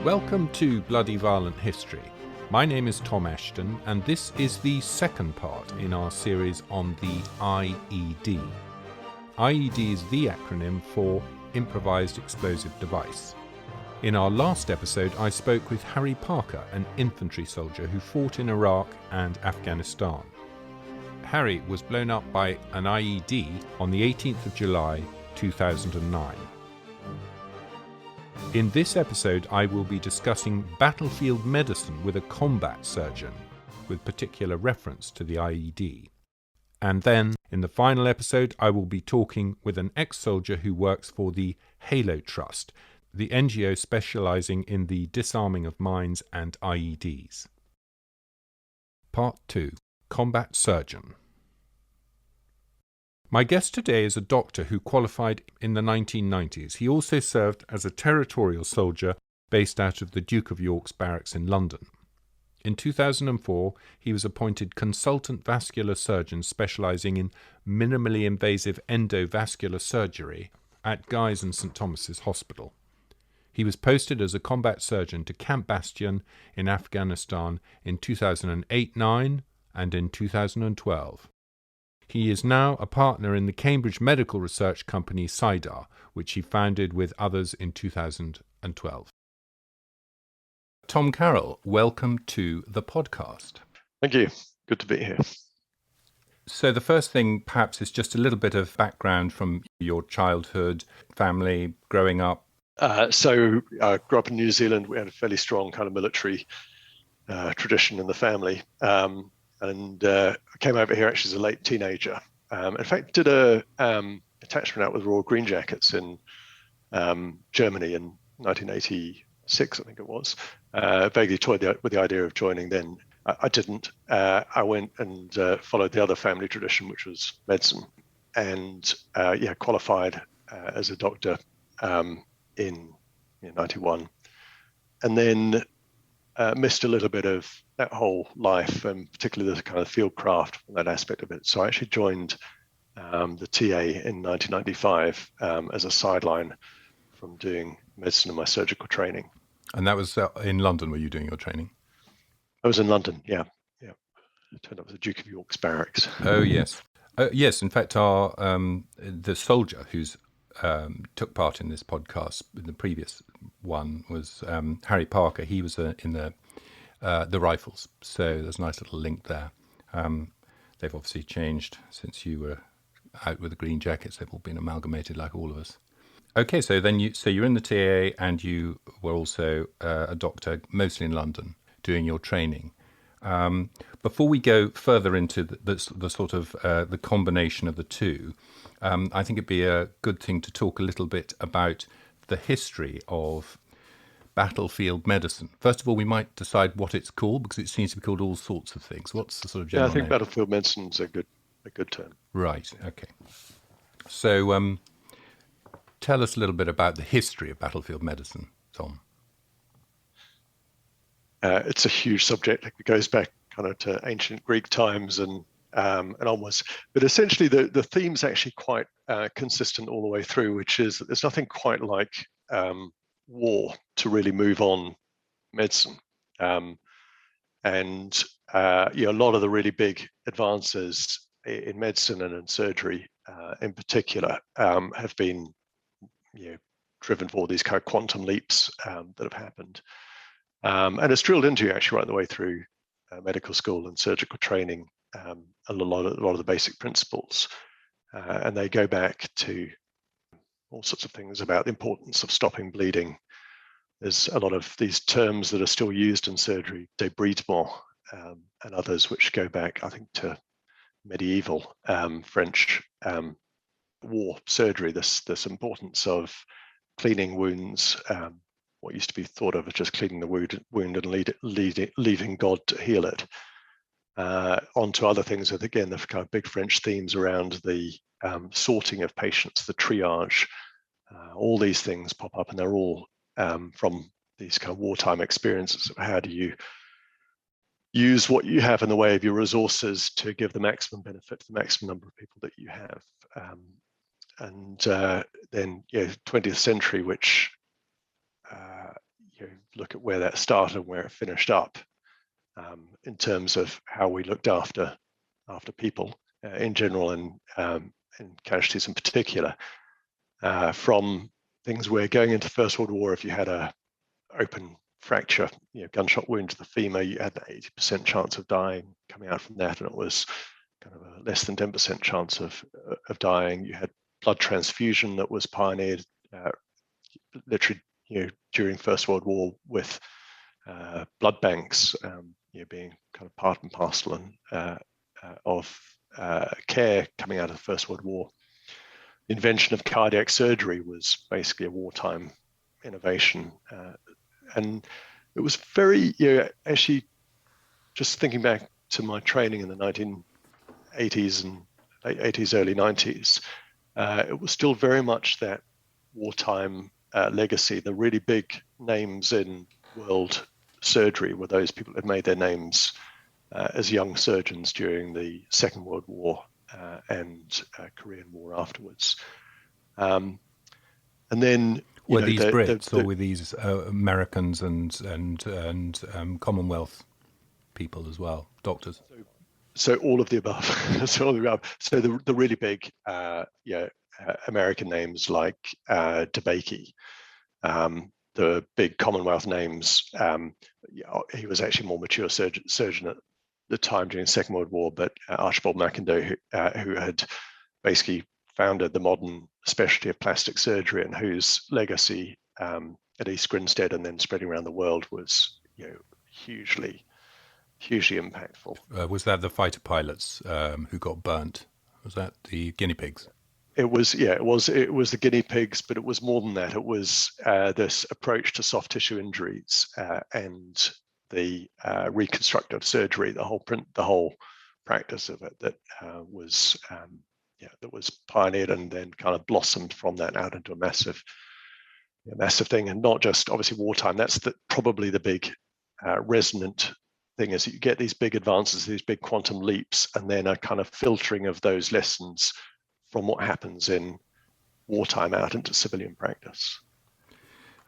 Welcome to Bloody Violent History. My name is Tom Ashton, and this is the second part in our series on the IED. IED is the acronym for Improvised Explosive Device. In our last episode, I spoke with Harry Parker, an infantry soldier who fought in Iraq and Afghanistan. Harry was blown up by an IED on the 18th of July 2009. In this episode, I will be discussing battlefield medicine with a combat surgeon, with particular reference to the IED. And then, in the final episode, I will be talking with an ex-soldier who works for the Halo Trust, the NGO specialising in the disarming of mines and IEDs. Part 2. Combat Surgeon. My guest today is a doctor who qualified in the 1990s. He also served as a territorial soldier based out of the Duke of York's barracks in London. In 2004, he was appointed consultant vascular surgeon specialising in minimally invasive endovascular surgery at Guy's and St Thomas's Hospital. He was posted as a combat surgeon to Camp Bastion in Afghanistan in 2008-09 and in 2012. He is now a partner in the Cambridge medical research company Cydar, which he founded with others in 2012. Tom Carrell, welcome to the podcast. Thank you. Good to be here. So the first thing perhaps is just a little bit of background from your childhood, family, growing up. So I grew up in New Zealand. We had a fairly strong kind of military tradition in the family. And I came over here actually as a late teenager. In fact, did a attachment out with Royal Green Jackets in Germany in 1986, I think it was. Vaguely toyed with the idea of joining then. I didn't. I went and followed the other family tradition, which was medicine, and qualified as a doctor in 91. And then missed a little bit of that whole life, and particularly the kind of field craft, that aspect of it. So I actually joined the TA in 1995 as a sideline from doing medicine and my surgical training. And that was in London, were you doing your training? I was in London, yeah. It turned up as the Duke of York's barracks. Oh, yes. Yes, in fact, our the soldier who's took part in this podcast, in the previous one, was Harry Parker. He was in the Rifles, so there's a nice little link there. They've obviously changed since you were out with the Green Jackets. They've all been amalgamated like all of us. Okay, so then you're in the TA, and you were also a doctor, mostly in London, doing your training. Before we go further into the sort of the combination of the two, I think it'd be a good thing to talk a little bit about the history of battlefield medicine. First of all, we might decide what it's called, because it seems to be called all sorts of things. What's the sort of general I think name? battlefield medicine is a good term. Right. Okay. So, tell us a little bit about the history of battlefield medicine, Tom. It's a huge subject. It goes back kind of to ancient Greek times and onwards. But essentially, the theme's actually quite consistent all the way through, which is that there's nothing quite like war to really move on medicine. A lot of the really big advances in medicine and in surgery in particular have been driven for these kind of quantum leaps that have happened. And it's drilled into you actually right the way through medical school and surgical training, a lot of the basic principles. And they go back to all sorts of things about the importance of stopping bleeding. There's a lot of these terms that are still used in surgery, débridement, and others which go back, I think, to medieval French war surgery. This importance of cleaning wounds, what used to be thought of as just cleaning the wound and leaving God to heal it, onto other things that, again, the kind of big French themes around the sorting of patients, the triage. All these things pop up, and they're all from these kind of wartime experiences of how do you use what you have in the way of your resources to give the maximum benefit to the maximum number of people that you have. Then 20th century, which look at where that started and where it finished up, in terms of how we looked after people in general, and casualties in particular. From things where going into First World War, if you had a open fracture, gunshot wound to the femur, you had an 80% chance of dying coming out from that, and it was kind of a less than 10% chance of dying. You had blood transfusion that was pioneered literally during First World War, with blood banks being kind of part and parcel of care coming out of the First World War. The invention of cardiac surgery was basically a wartime innovation, and it was very, actually, just thinking back to my training in the 1980s and late 80s, early 90s, it was still very much that wartime legacy. The really big names in world surgery were those people who had made their names as young surgeons during the Second World War and Korean War afterwards. And then were these Brits or were these Americans and Commonwealth people as well, doctors? So all of the above. So the really big American names like DeBakey, the big Commonwealth names. He was actually a more mature surgeon at the time during the Second World War, but Archibald McIndoe, who had basically founded the modern specialty of plastic surgery, and whose legacy at East Grinstead and then spreading around the world was hugely impactful. Was that the fighter pilots who got burnt? Was that the guinea pigs? It was the guinea pigs, but it was more than that. It was this approach to soft tissue injuries and the reconstructive surgery, the whole practice of it that was pioneered and then kind of blossomed from that out into a massive thing. And not just obviously wartime. That's probably the big resonant thing, is that you get these big advances, these big quantum leaps, and then a kind of filtering of those lessons from what happens in wartime out into civilian practice.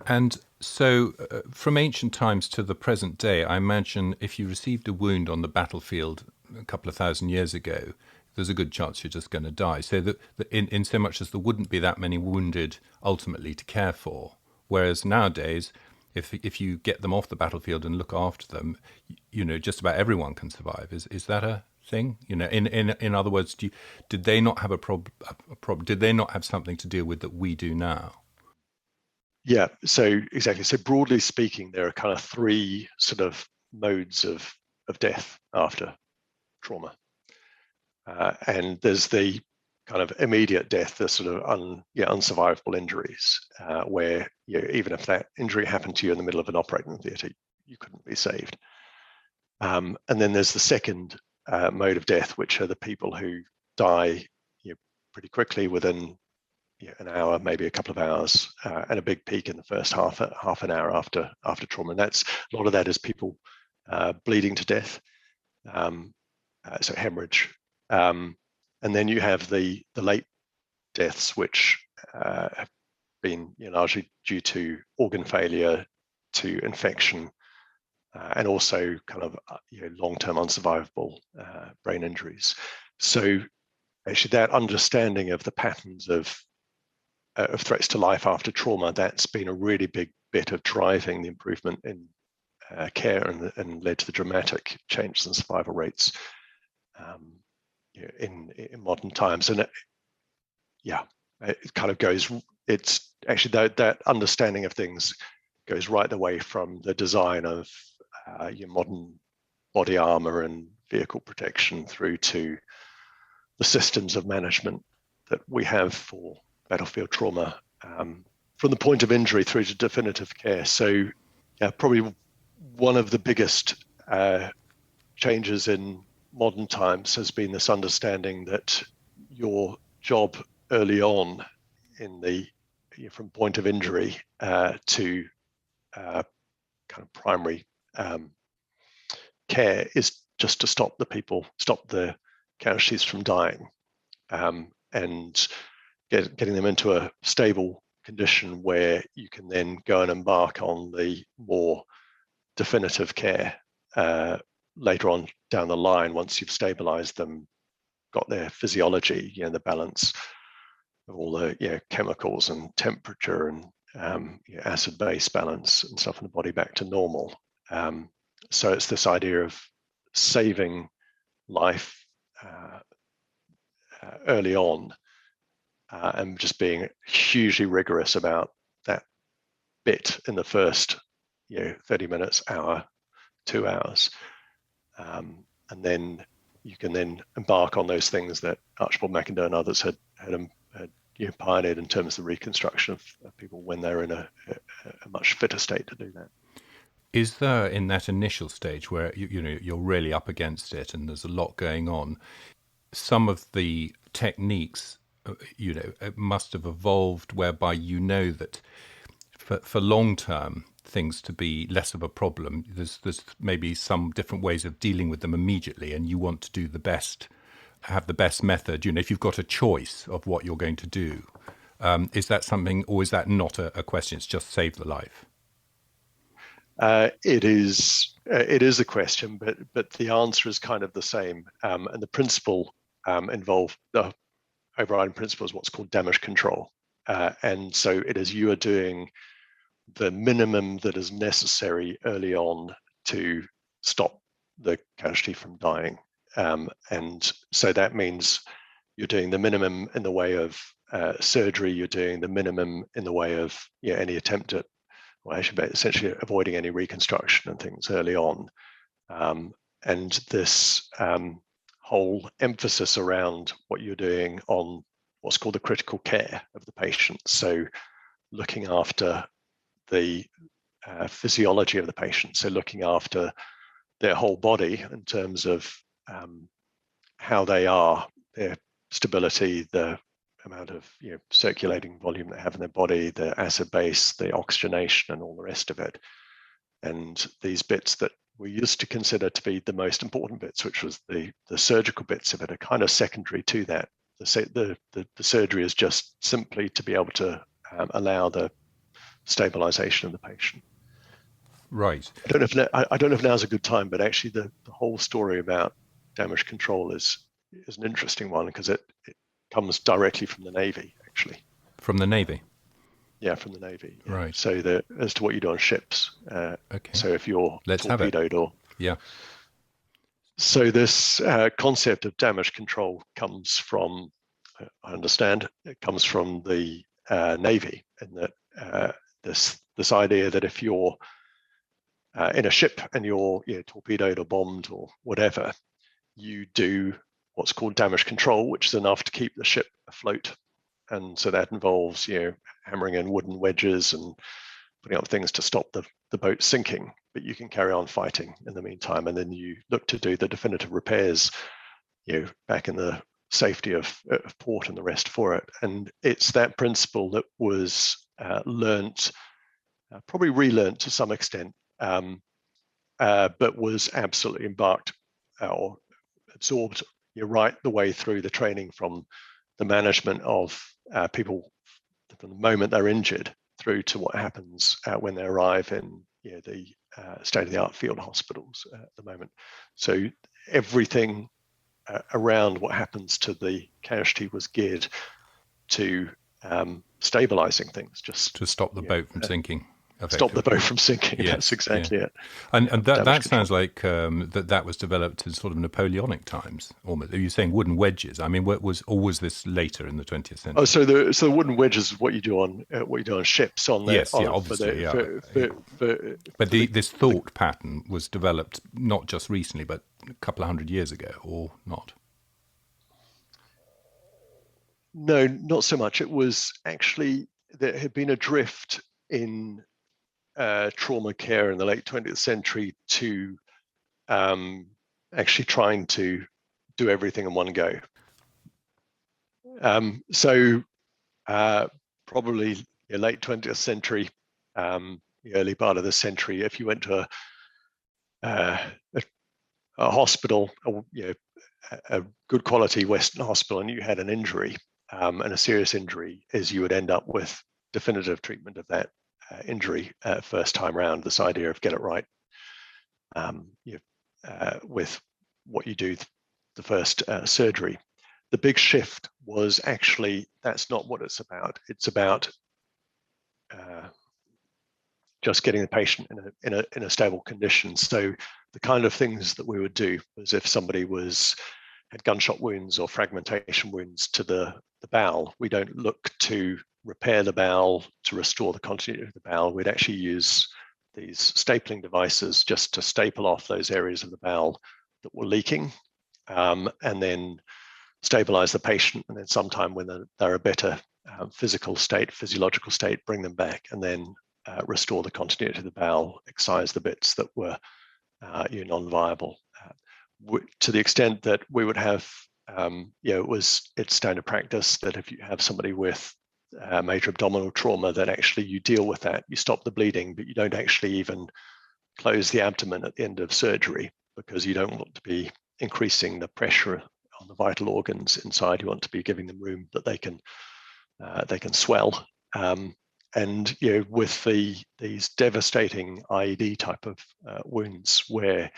And so from ancient times to the present day, I imagine if you received a wound on the battlefield a couple of thousand years ago, there's a good chance you're just going to die. So that in so much as there wouldn't be that many wounded ultimately to care for. Whereas nowadays, if you get them off the battlefield and look after them, just about everyone can survive. Is that a thing? In other words, did they not have a problem? Did they not have something to deal with that we do now? Yeah, so exactly. So broadly speaking, there are kind of three sort of modes of death after trauma. And there's the kind of immediate death, the sort of unsurvivable injuries, where even if that injury happened to you in the middle of an operating theatre, you couldn't be saved. And then there's the second mode of death, which are the people who die pretty quickly within an hour, maybe a couple of hours, and a big peak in the first half an hour after trauma. And that's a lot of that is people bleeding to death, so hemorrhage. And then you have the late deaths, which have been largely due to organ failure, to infection, and also kind of long-term unsurvivable brain injuries. So actually, that understanding of the patterns of threats to life after trauma, that's been a really big bit of driving the improvement in care and led to the dramatic changes in survival rates in modern times. And it kind of goes, it's actually that understanding of things goes right the way from the design of your modern body armor and vehicle protection through to the systems of management that we have for battlefield trauma, from the point of injury through to definitive care. So probably one of the biggest changes in modern times has been this understanding that your job early on in the from point of injury to kind of primary care is just to stop the casualties from dying, and getting them into a stable condition where you can then go and embark on the more definitive care later on down the line, once you've stabilized them, got their physiology, the balance of all the chemicals and temperature and acid-base balance and stuff in the body back to normal. So it's this idea of saving life early on, and just being hugely rigorous about that bit in the first 30 minutes, hour, 2 hours, and then you can then embark on those things that Archibald McIndoe and others had pioneered in terms of the reconstruction of people when they're in a much fitter state to do that. Is there, in that initial stage where you're really up against it and there's a lot going on, some of the techniques must have evolved whereby that for long term things to be less of a problem, there's maybe some different ways of dealing with them immediately, and you want to do the best, have the best method, if you've got a choice of what you're going to do. Is that something, or is that not a question? It's just save the life. It is a question, but the answer is kind of the same. And the principle involved, the overriding principle is what's called damage control. And so it is, you are doing the minimum that is necessary early on to stop the casualty from dying. And so that means you're doing the minimum in the way of surgery, you're doing the minimum in the way of any attempt at, essentially avoiding any reconstruction and things early on. And this whole emphasis around what you're doing on what's called the critical care of the patient. So looking after the physiology of the patient, so looking after their whole body in terms of how they are, their stability, the amount of circulating volume they have in their body, the acid base, the oxygenation, and all the rest of it. And these bits that we used to consider to be the most important bits, which was the surgical bits of it, are kind of secondary to that. The surgery is just simply to be able to allow the stabilization of the patient. Right. I don't know if now's a good time, but actually the whole story about damage control is an interesting one, because it comes directly from the Navy, actually. From the Navy? Yeah, from the Navy. Yeah. Right. So as to what you do on ships. Okay. So if you're torpedoed or... Yeah. So this concept of damage control comes from, I understand, it comes from the Navy, in that this idea that if you're in a ship and you're torpedoed or bombed or whatever, you do what's called damage control, which is enough to keep the ship afloat. And so that involves hammering in wooden wedges and putting up things to stop the boat sinking, but you can carry on fighting in the meantime, and then you look to do the definitive repairs back in the safety of port and the rest for it. And it's that principle that was learnt, probably relearnt to some extent, but was absolutely embarked or absorbed right the way through the training, from the management of people from the moment they're injured through to what happens when they arrive in the state-of-the-art field hospitals at the moment. So everything around what happens to the casualty was geared to stabilizing things, just to stop the boat from sinking. Stop the boat from sinking. Yes, that's exactly it. And that sounds like that was developed in sort of Napoleonic times. Almost. Are you saying wooden wedges? I mean, was this later in the 20th century? Oh, so the wooden wedges is what you do on ships. Obviously. But this thought pattern was developed not just recently, but a couple of hundred years ago, or not? No, not so much. It was actually, there had been a drift in trauma care in the late 20th century to actually trying to do everything in one go. Probably late 20th century, the early part of the century, if you went to a hospital, a good quality Western hospital, and you had an injury, and a serious injury, is you would end up with definitive treatment of that injury first time round. This idea of get it right with what you do the first surgery. The big shift was actually that's not what it's about. It's about just getting the patient in a stable condition. So the kind of things that we would do was if somebody had gunshot wounds or fragmentation wounds to the bowel, we don't look to repair the bowel to restore the continuity of the bowel. We'd actually use these stapling devices just to staple off those areas of the bowel that were leaking, and then stabilize the patient, and then sometime when they're a better physiological state, bring them back, and then restore the continuity of the bowel, excise the bits that were non-viable. To the extent that we would have, it's standard practice that if you have somebody with major abdominal trauma, that actually you deal with that, you stop the bleeding, but you don't actually even close the abdomen at the end of surgery, because you don't want to be increasing the pressure on the vital organs inside. You want to be giving them room that they can swell. And with these devastating IED type of wounds, where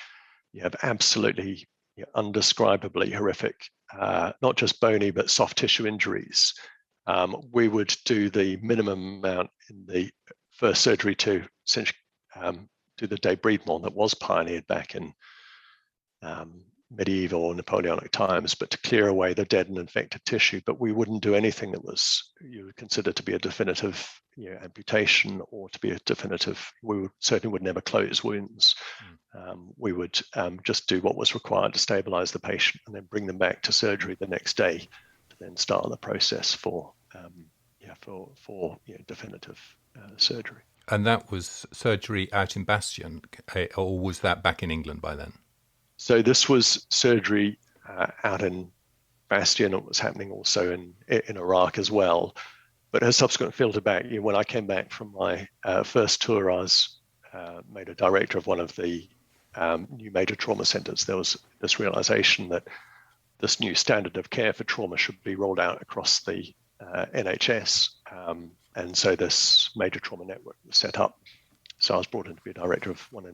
you have absolutely undescribably horrific, not just bony but soft tissue injuries, we would do the minimum amount in the first surgery to essentially do the debridement that was pioneered back in medieval or Napoleonic times, but to clear away the dead and infected tissue. But we wouldn't do anything that you would consider to be a definitive amputation or to be a definitive. We certainly would never close wounds. We would just do what was required to stabilize the patient and then bring them back to surgery the next day to then start the process for definitive surgery. And that was surgery out in Bastion, or was that back in England by then? So this was surgery out in Bastion. It was happening also in Iraq as well, but has subsequently filtered back. When I came back from my first tour, I was made a director of one of the new major trauma centers. There was this realization that this new standard of care for trauma should be rolled out across the NHS. And so this major trauma network was set up. So I was brought in to be a director of one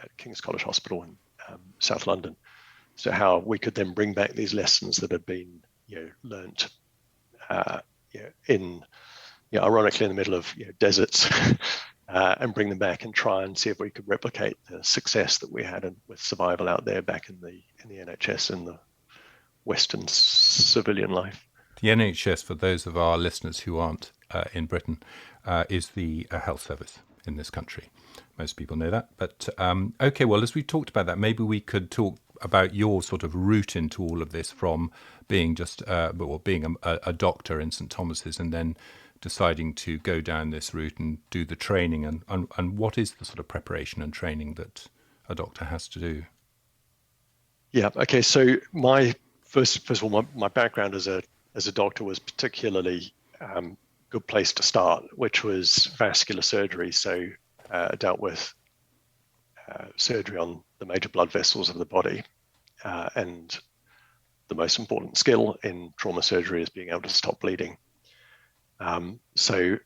at King's College Hospital in South London. So how we could then bring back these lessons that had been learnt ironically in the middle of deserts and bring them back and try and see if we could replicate the success that we had with survival out there back in the NHS and the Western civilian life. The NHS, for those of our listeners who aren't in Britain, is the health service in this country. Most people know that. But okay, well, as we talked about that, maybe we could talk about your sort of route into all of this, from being just being a doctor in St Thomas's and then deciding to go down this route and do the training, and what is the sort of preparation and training that a doctor has to do? Yeah. Okay. So my first of all, my background as a doctor was particularly good place to start, which was vascular surgery. So dealt with surgery on the major blood vessels of the body, and the most important skill in trauma surgery is being able to stop bleeding. So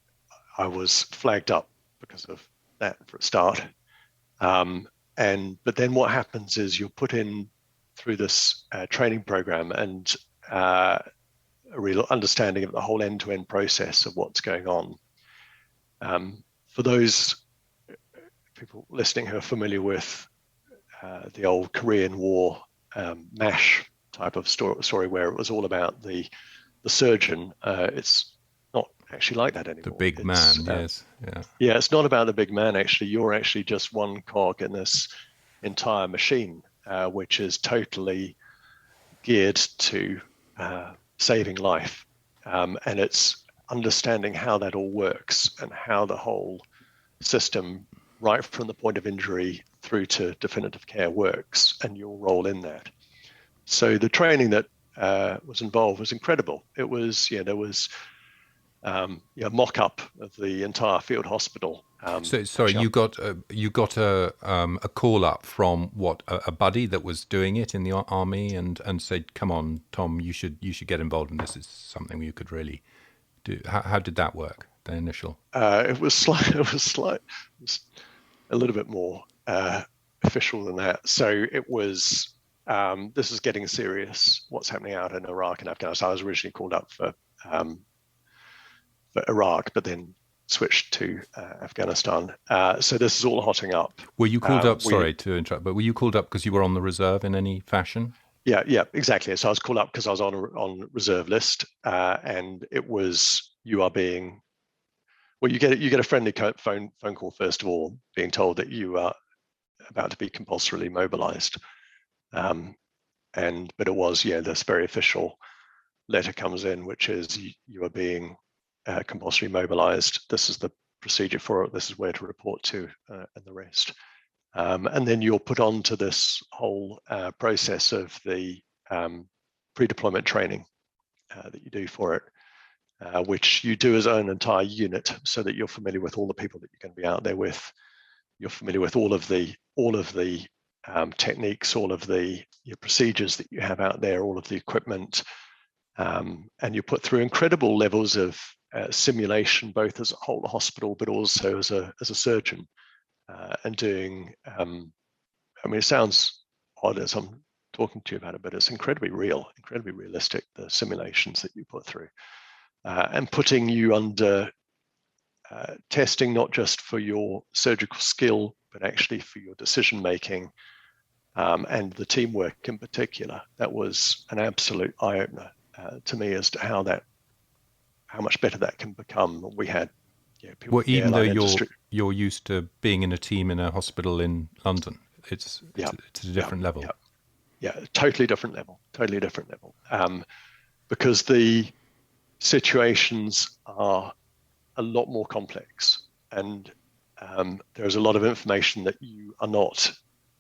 I was flagged up because of that for a start. But then what happens is you're put in through this training program and a real understanding of the whole end-to-end process of what's going on. For those people listening who are familiar with the old Korean War MASH type of story where it was all about the surgeon, it's not actually like that anymore. The big man, yes. Yeah, it's not about the big man, actually. You're actually just one cog in this entire machine, which is totally geared to saving life. And it's understanding how that all works and how the whole system, right from the point of injury through to definitive care, works, and your role in that. So the training that was involved was incredible. It was, there was mock-up of the entire field hospital. You got a call up from a buddy that was doing it in the army and said, "Come on, Tom, you should get involved in this. It's something you could really do." How did that work? the initial? It was slight. It was a little bit more official than that. So it was. This is getting serious. What's happening out in Iraq and Afghanistan? I was originally called up for Iraq, but then switched to Afghanistan. So this is all hotting up. Were you called up? Sorry to interrupt, but were you called up because you were on the reserve in any fashion? Yeah, exactly. So I was called up because I was on reserve list, and it was you are being. Well, you get a friendly phone call first of all, being told that you are about to be compulsorily mobilised, but it was this very official letter comes in, which is you are being compulsory mobilised. This is the procedure for it. This is where to report to, and the rest. And then you're put onto this whole process of the pre-deployment training that you do for it, which you do as an entire unit, so that you're familiar with all the people that you're going to be out there with. You're familiar with all of the techniques, all of the procedures that you have out there, all of the equipment, and you're put through incredible levels of simulation, both as a whole hospital, but also as a surgeon, and doing. It sounds odd as I'm talking to you about it, but it's incredibly real, incredibly realistic. The simulations that you put through, and putting you under testing, not just for your surgical skill, but actually for your decision making, and the teamwork in particular. That was an absolute eye opener to me as to how much better that can become. We had people. Well, even though you're used to being in a team in a hospital in London, it's a different level. Yeah, totally different level. Because the situations are a lot more complex, and there's a lot of information that you are not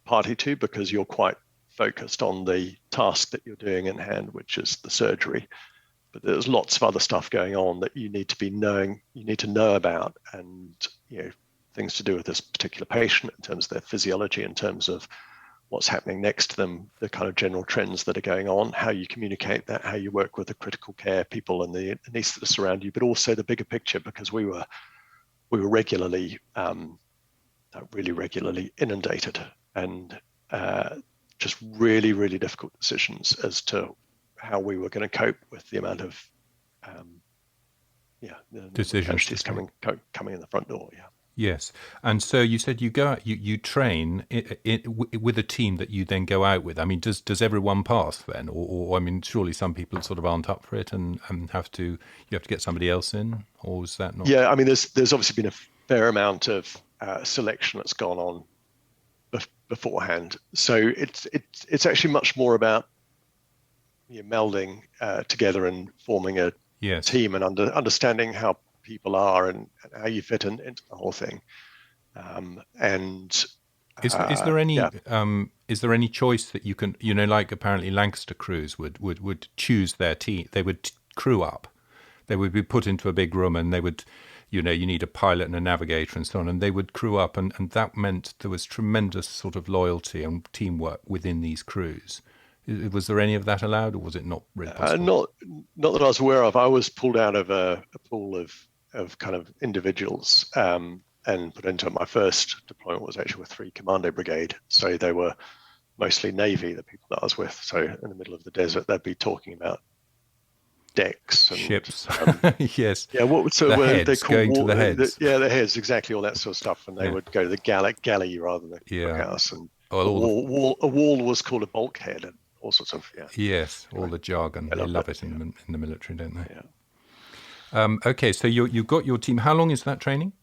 party to because you're quite focused on the task that you're doing in hand, which is the surgery. But there's lots of other stuff going on that you need to know about, and things to do with this particular patient in terms of their physiology, in terms of what's happening next to them, the kind of general trends that are going on, how you communicate that, how you work with the critical care people and the anaesthetists around you, but also the bigger picture, because we were regularly, really regularly inundated, and just really, really difficult decisions as to how we were going to cope with the amount of decisions coming in the front door. Yes. And so you said you go out, you train with a team that you then go out with. I mean, does everyone pass then? Or I mean, surely some people sort of aren't up for it and you have to get somebody else in, or is that not? Yeah, I mean, there's obviously been a fair amount of selection that's gone on beforehand. So it's actually much more about melding together and forming a team and understanding how people are and how you fit into the whole thing. Is there any choice that you can, like apparently Lancaster crews would choose their team? They would crew up. They would be put into a big room, and they would, you need a pilot and a navigator and so on, and they would crew up, and that meant there was tremendous sort of loyalty and teamwork within these crews. Was there any of that allowed, or was it not really possible? Not that I was aware of. I was pulled out of a pool of kind of individuals, and put into it. My first deployment was actually with 3 Commando Brigade. So they were mostly Navy, the people that I was with. So in the middle of the desert, they'd be talking about decks and ships. Yes. Yeah. They call going to the heads. The heads, exactly, all that sort of stuff. And they would go to the galley rather than the cookhouse. And a wall was called a bulkhead, and all sorts of Yes, all the jargon. They love it in the military, don't they? Yeah. Okay, so you've got your team. How long is that training?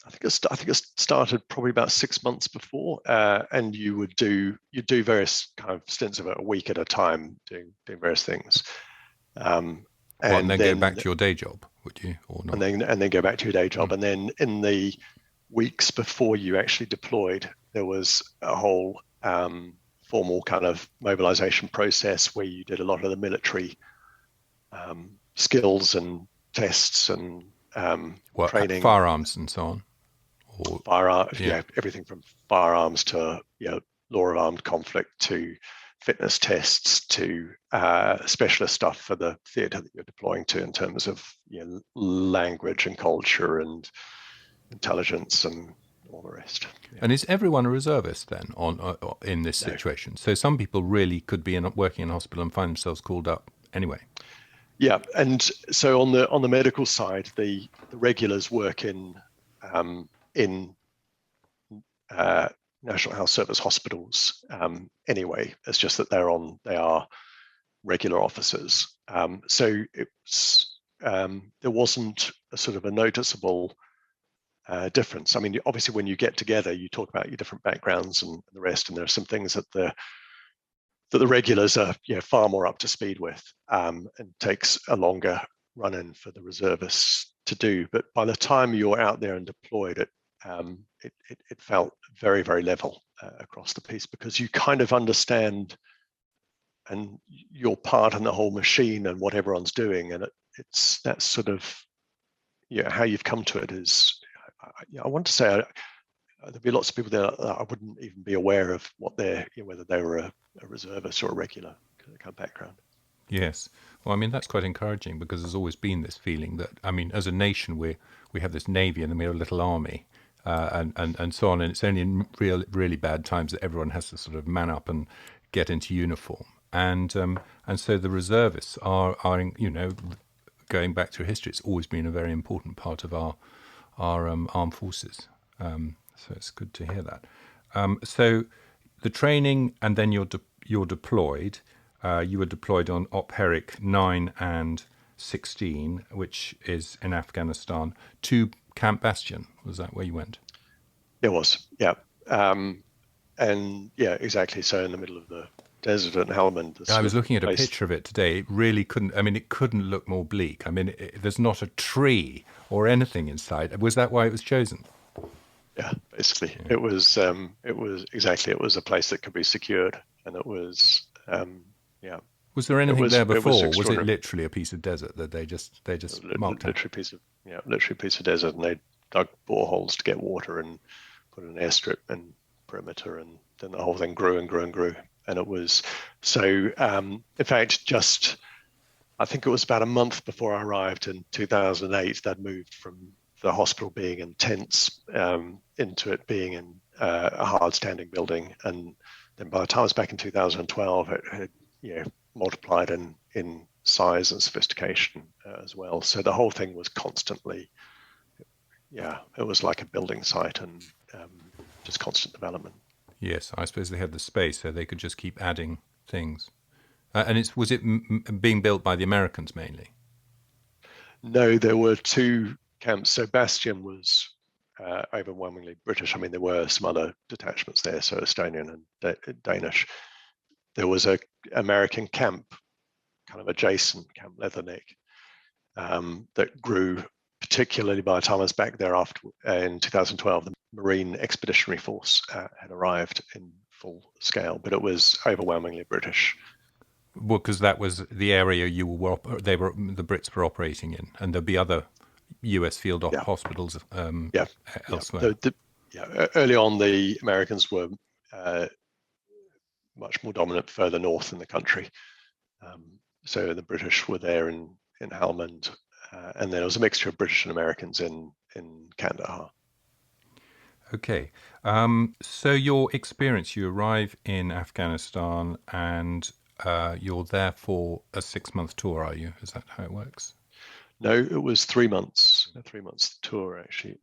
I think it started probably about 6 months before, and you do various kind of stints of it, a week at a time, doing various things. And then go back to your day job, would you, or not? And then go back to your day job, and then in the weeks before you actually deployed, there was a whole formal kind of mobilization process where you did a lot of the military skills and tests and training, firearms and so on. Firearms, everything from firearms to law of armed conflict to fitness tests to specialist stuff for the theatre that you're deploying to in terms of language and culture and intelligence and all the rest. Yeah. And is everyone a reservist then in this situation? So some people really could be working in a hospital and find themselves called up anyway. Yeah, and so on the medical side, the regulars work in National Health Service hospitals anyway. It's just that they are regular officers. So it's there wasn't a sort of a noticeable difference. I mean, obviously, when you get together, you talk about your different backgrounds and the rest, and there are some things that the regulars are far more up to speed with, and takes a longer run in for the reservists to do. But by the time you're out there and deployed, it felt very, very level across the piece, because you kind of understand and you're part in the whole machine and what everyone's doing, and it's that sort of how you've come to it is. I want to say there'd be lots of people there that I wouldn't even be aware of what whether they were a reservist or a regular kind of background. Yes. Well, I mean, that's quite encouraging, because there's always been this feeling that, I mean, as a nation, we have this navy and then we have a little army and so on. And it's only in really bad times that everyone has to sort of man up and get into uniform. And so the reservists are going back through history, it's always been a very important part of our armed forces. So it's good to hear that. So the training, and then you're deployed. You were deployed on Op Herrick 9 and 16, which is in Afghanistan, to Camp Bastion. Was that where you went? It was, yeah. And yeah, exactly. So in the middle of the desert at Hellmand. I was looking at a picture of it today. It really couldn't, I mean, it couldn't look more bleak. I mean, there's not a tree or anything inside. Was that why it was chosen? Yeah, basically. Yeah. It was a place that could be secured, and it was, yeah. Was there anything there before? Was it literally a piece of desert that they just marked out? Literally a piece of desert, and they dug boreholes to get water and put an airstrip and perimeter, and then the whole thing grew and grew and grew. And it was so, in fact, I think it was about a month before I arrived in 2008, they'd moved from the hospital being in tents into it being in a hard standing building. And then by the time I was back in 2012, it had multiplied in size and sophistication as well. So the whole thing was constantly, it was like a building site and just constant development. Yes, I suppose they had the space, so they could just keep adding things. And was it being built by the Americans mainly? No, there were two camps. So Bastion was overwhelmingly British. I mean, there were some other detachments there, so Estonian and Danish. There was an American camp, kind of adjacent, Camp Leatherneck, that grew, particularly by the time I was back there in 2012. The Marine Expeditionary Force had arrived in full scale, but it was overwhelmingly British. Well, because that was the area the Brits were operating in, and there'd be other US field hospitals elsewhere. Early on, the Americans were much more dominant further north in the country. So the British were there in Hellmand, and then it was a mixture of British and Americans in Kandahar. Okay. So your experience, you arrive in Afghanistan and you're there for a 6-month tour, are you? Is that how it works? No, it was 3 months, a 3-month tour actually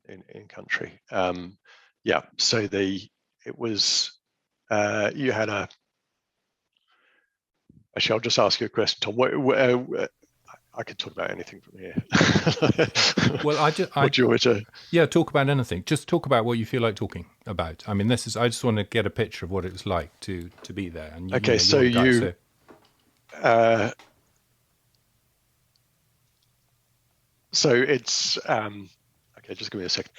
in country. So it was, you had actually, I'll just ask you a question, Tom. I could talk about anything from here. Well, what do you want me to? Yeah, talk about anything. Just talk about what you feel like talking about. I mean, I just want to get a picture of what it was like to be there. And okay, so it's okay. Just give me a second.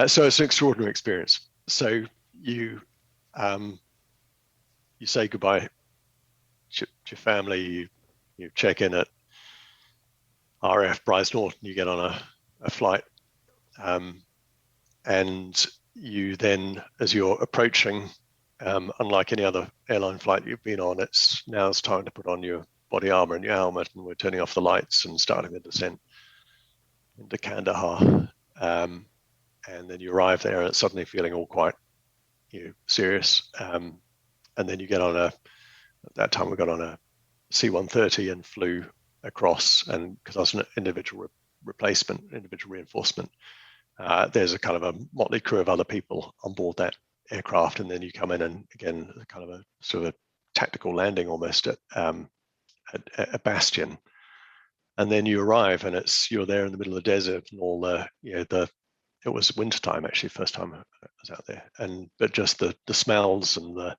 So it's an extraordinary experience. So you say goodbye to your family. You check in at RAF Brize Norton, you get on a flight, and you then, as you're approaching Unlike any other airline flight you've been on, now it's time to put on your body armor and your helmet, and we're turning off the lights and starting the descent into Kandahar. And then you arrive there and it's suddenly feeling all quite serious. And then you get on at that time we got on a C-130 and flew across, and because I was an individual individual reinforcement, there's a kind of a motley crew of other people on board that aircraft, and then you come in and again kind of a sort of a tactical landing almost at Bastion, and then you arrive and you're there in the middle of the desert and all it was wintertime actually, first time I was out there, but just the smells and the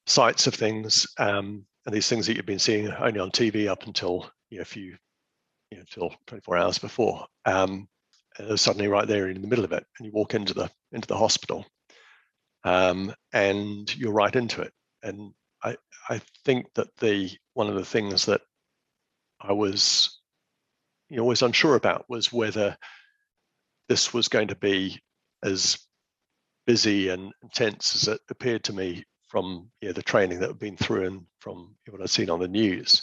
sights of things, and these things that you've been seeing only on TV up until till 24 hours before, and suddenly right there in the middle of it, and you walk into the hospital, and you're right into it. And I think that one of the things that I was always unsure about was whether this was going to be as busy and intense as it appeared to me from the training that I've been through and from what I've seen on the news.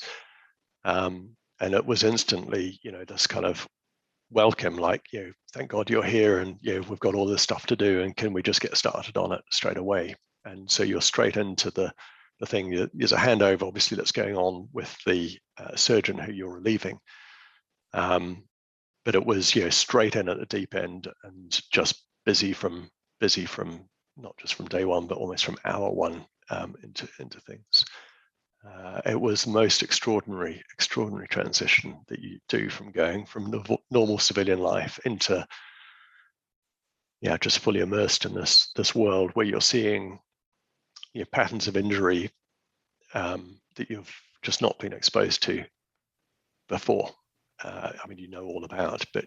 And it was instantly, this kind of welcome, like, thank God you're here, and we've got all this stuff to do, and can we just get started on it straight away? And so you're straight into the thing. There's a handover, obviously, that's going on with the surgeon who you're relieving. But it was straight in at the deep end, and just busy from not just from day one, but almost from hour one into things. It was the most extraordinary transition that you do from going from normal civilian life into just fully immersed in this world where you're seeing patterns of injury that you've just not been exposed to before. I mean, all about, but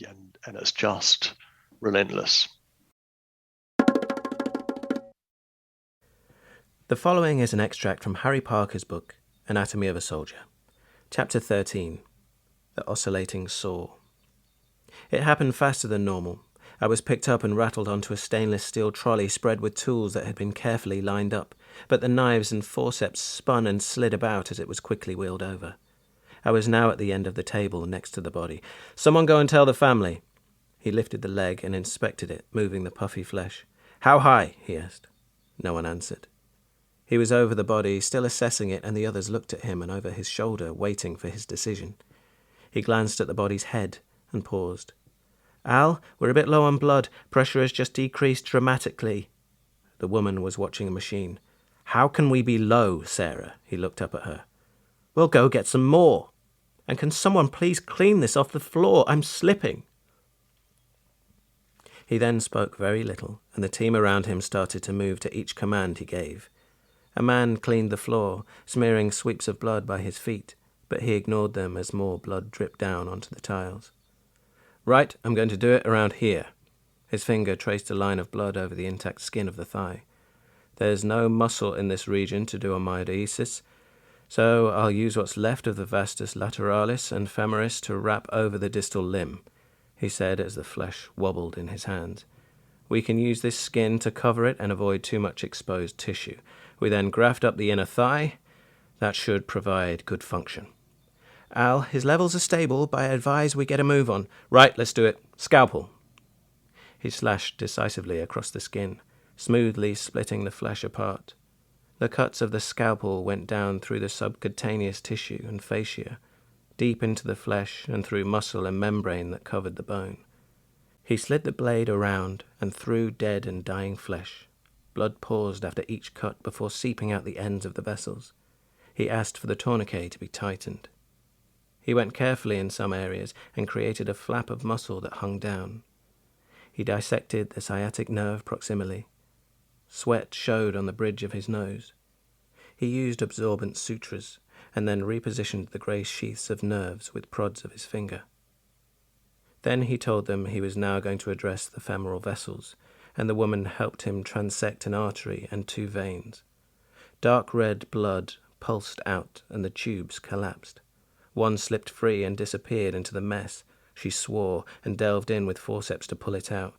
and it's just relentless. The following is an extract from Harry Parker's book, Anatomy of a Soldier. Chapter 13, The Oscillating Saw. It happened faster than normal. I was picked up and rattled onto a stainless steel trolley spread with tools that had been carefully lined up, but the knives and forceps spun and slid about as it was quickly wheeled over. I was now at the end of the table next to the body. "Someone go and tell the family." He lifted the leg and inspected it, moving the puffy flesh. "How high?" he asked. No one answered. He was over the body, still assessing it, and the others looked at him and over his shoulder, waiting for his decision. He glanced at the body's head and paused. "Al, we're a bit low on blood. Pressure has just decreased dramatically." The woman was watching a machine. "How can we be low, Sarah?" He looked up at her. "We'll go get some more. And can someone please clean this off the floor? I'm slipping." He then spoke very little, and the team around him started to move to each command he gave. A man cleaned the floor, smearing sweeps of blood by his feet, but he ignored them as more blood dripped down onto the tiles. "Right, I'm going to do it around here." His finger traced a line of blood over the intact skin of the thigh. "There's no muscle in this region to do a myodesis, so I'll use what's left of the vastus lateralis and femoris to wrap over the distal limb," he said as the flesh wobbled in his hands. "We can use this skin to cover it and avoid too much exposed tissue. We then graft up the inner thigh. That should provide good function. Al, his levels are stable, but I advise we get a move on. Right, let's do it. Scalpel." He slashed decisively across the skin, smoothly splitting the flesh apart. The cuts of the scalpel went down through the subcutaneous tissue and fascia, deep into the flesh and through muscle and membrane that covered the bone. He slid the blade around and through dead and dying flesh. Blood paused after each cut before seeping out the ends of the vessels. He asked for the tourniquet to be tightened. He went carefully in some areas and created a flap of muscle that hung down. He dissected the sciatic nerve proximally. Sweat showed on the bridge of his nose. He used absorbent sutures and then repositioned the grey sheaths of nerves with prods of his finger. Then he told them he was now going to address the femoral vessels, and the woman helped him transect an artery and 2 veins. Dark red blood pulsed out and the tubes collapsed. One slipped free and disappeared into the mess. She swore and delved in with forceps to pull it out.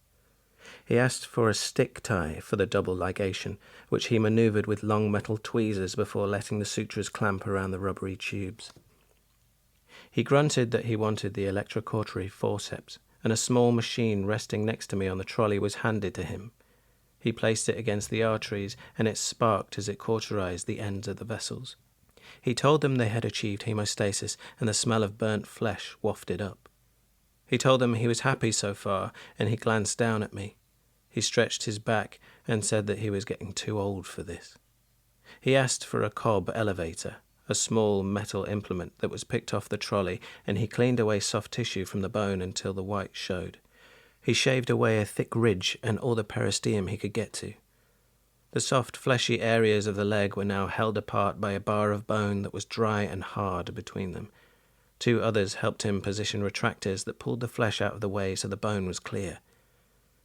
He asked for a stick tie for the double ligation, which he manoeuvred with long metal tweezers before letting the sutures clamp around the rubbery tubes. He grunted that he wanted the electrocautery forceps, and a small machine resting next to me on the trolley was handed to him. He placed it against the arteries, and it sparked as it cauterized the ends of the vessels. He told them they had achieved hemostasis, and the smell of burnt flesh wafted up. He told them he was happy so far, and he glanced down at me. He stretched his back and said that he was getting too old for this. He asked for a cob elevator, a small metal implement that was picked off the trolley, and he cleaned away soft tissue from the bone until the white showed. He shaved away a thick ridge and all the peristeum he could get to. The soft, fleshy areas of the leg were now held apart by a bar of bone that was dry and hard between them. 2 others helped him position retractors that pulled the flesh out of the way so the bone was clear.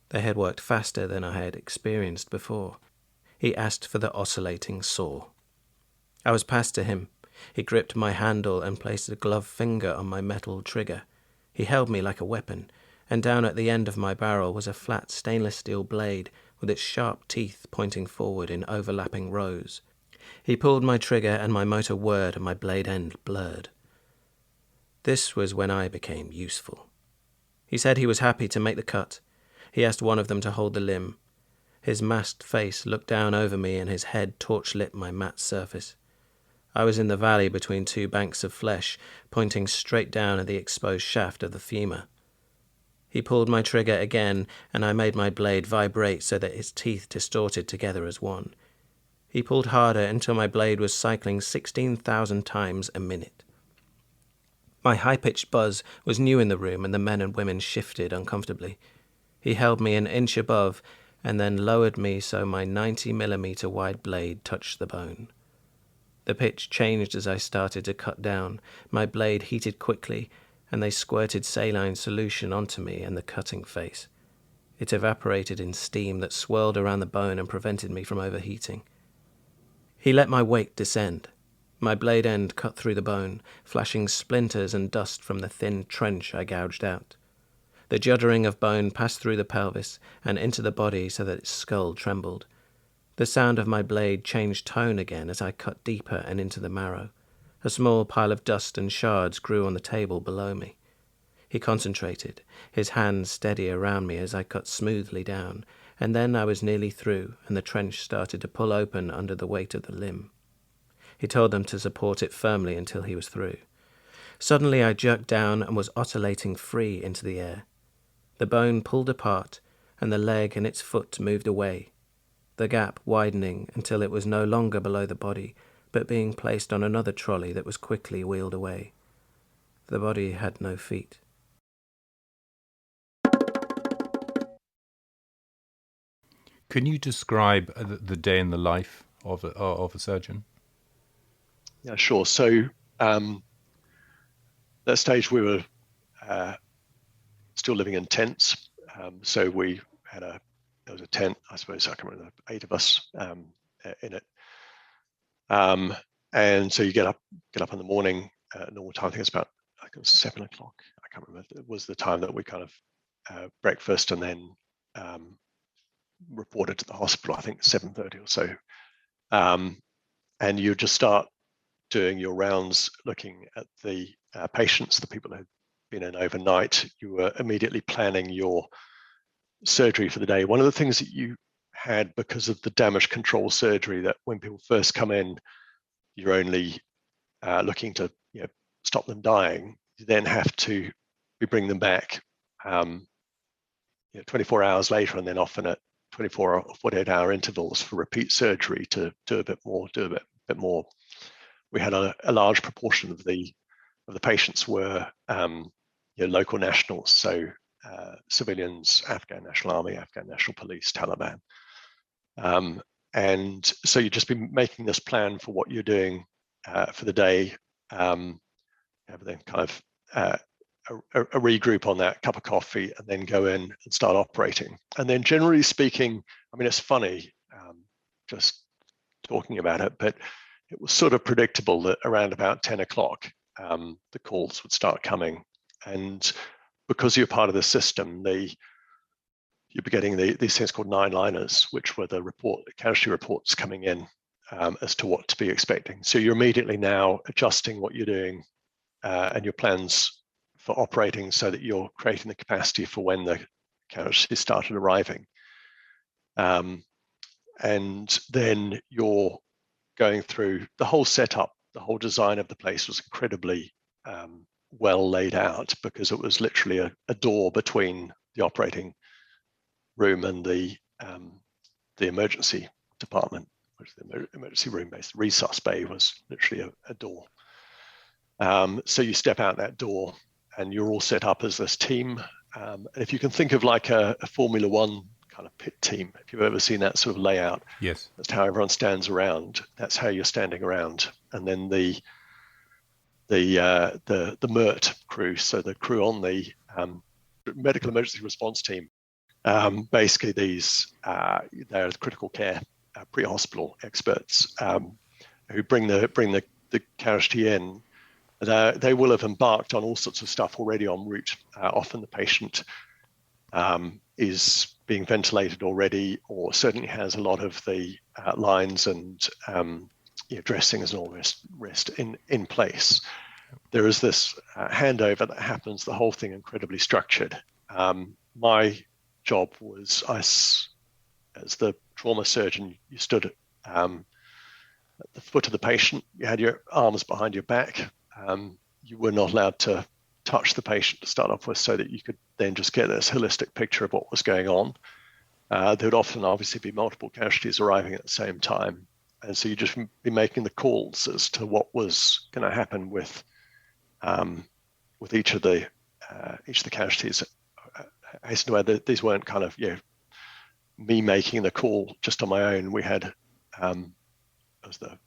They had worked faster than I had experienced before. He asked for the oscillating saw. I was passed to him. He gripped my handle and placed a gloved finger on my metal trigger. He held me like a weapon, and down at the end of my barrel was a flat stainless steel blade with its sharp teeth pointing forward in overlapping rows. He pulled my trigger and my motor whirred and my blade end blurred. This was when I became useful. He said he was happy to make the cut. He asked one of them to hold the limb. His masked face looked down over me and his head torch-lit my matte surface. I was in the valley between 2 banks of flesh, pointing straight down at the exposed shaft of the femur. He pulled my trigger again, and I made my blade vibrate so that its teeth distorted together as one. He pulled harder until my blade was cycling 16,000 times a minute. My high-pitched buzz was new in the room, and the men and women shifted uncomfortably. He held me an inch above, and then lowered me so my 90mm wide blade touched the bone. The pitch changed as I started to cut down. My blade heated quickly, and they squirted saline solution onto me and the cutting face. It evaporated in steam that swirled around the bone and prevented me from overheating. He let my weight descend. My blade end cut through the bone, flashing splinters and dust from the thin trench I gouged out. The juddering of bone passed through the pelvis and into the body so that its skull trembled. The sound of my blade changed tone again as I cut deeper and into the marrow. A small pile of dust and shards grew on the table below me. He concentrated, his hands steady around me as I cut smoothly down, and then I was nearly through, and the trench started to pull open under the weight of the limb. He told them to support it firmly until he was through. Suddenly I jerked down and was oscillating free into the air. The bone pulled apart, and the leg and its foot moved away, the gap widening until it was no longer below the body, but being placed on another trolley that was quickly wheeled away. The body had no feet. Can you describe the day in the life of a surgeon? Yeah, sure. So that stage we were still living in tents. So we had there was a tent, I suppose, I can remember, 8 of us in it. And so you get up in the morning, normal time, I think it's about, I think it was 7 o'clock. I can't remember. It was the time that we kind of breakfast and then reported to the hospital, I think 7:30 or so. And you just start doing your rounds, looking at the patients, the people who had been in overnight. You were immediately planning your surgery for the day. One of the things that you had, because of the damage control surgery, that when people first come in, you're only looking to stop them dying. You then have to bring them back 24 hours later, and then often at 24 or 48-hour intervals for repeat surgery to do a bit more. We had a large proportion of the patients were local nationals, so civilians, Afghan National Army, Afghan National Police, Taliban. And so you'd just be making this plan for what you're doing for the day, then kind of a regroup on that, cup of coffee, and then go in and start operating. And then generally speaking, I mean, it's funny just talking about it, but it was sort of predictable that around about 10 o'clock, the calls would start coming. And because you're part of the system, you'd be getting these things called 9-liners, which were the casualty reports coming in as to what to be expecting. So you're immediately now adjusting what you're doing and your plans for operating so that you're creating the capacity for when the casualties started arriving. And then you're going through the whole setup. The whole design of the place was incredibly well laid out, because it was literally a door between the operating room and the emergency department, which is the emergency room based. The resus bay was literally a door. So you step out that door and you're all set up as this team. And if you can think of like a Formula One kind of pit team, if you've ever seen that sort of layout, yes, that's how everyone stands around. That's how you're standing around. And then the MERT crew, so the crew on the medical emergency response team, basically they're the critical care pre-hospital experts who bring the casualty in. They will have embarked on all sorts of stuff already en route. Often the patient is being ventilated already, or certainly has a lot of the lines and dressings and all the rest in place. There is this handover that happens, the whole thing incredibly structured. My job was, as the trauma surgeon, you stood at the foot of the patient, you had your arms behind your back. You were not allowed to touch the patient to start off with, so that you could then just get this holistic picture of what was going on. There would often obviously be multiple casualties arriving at the same time. And so you just be making the calls as to what was going to happen with each of the casualties. I hasten to add that these weren't kind of me making the call just on my own. We had as the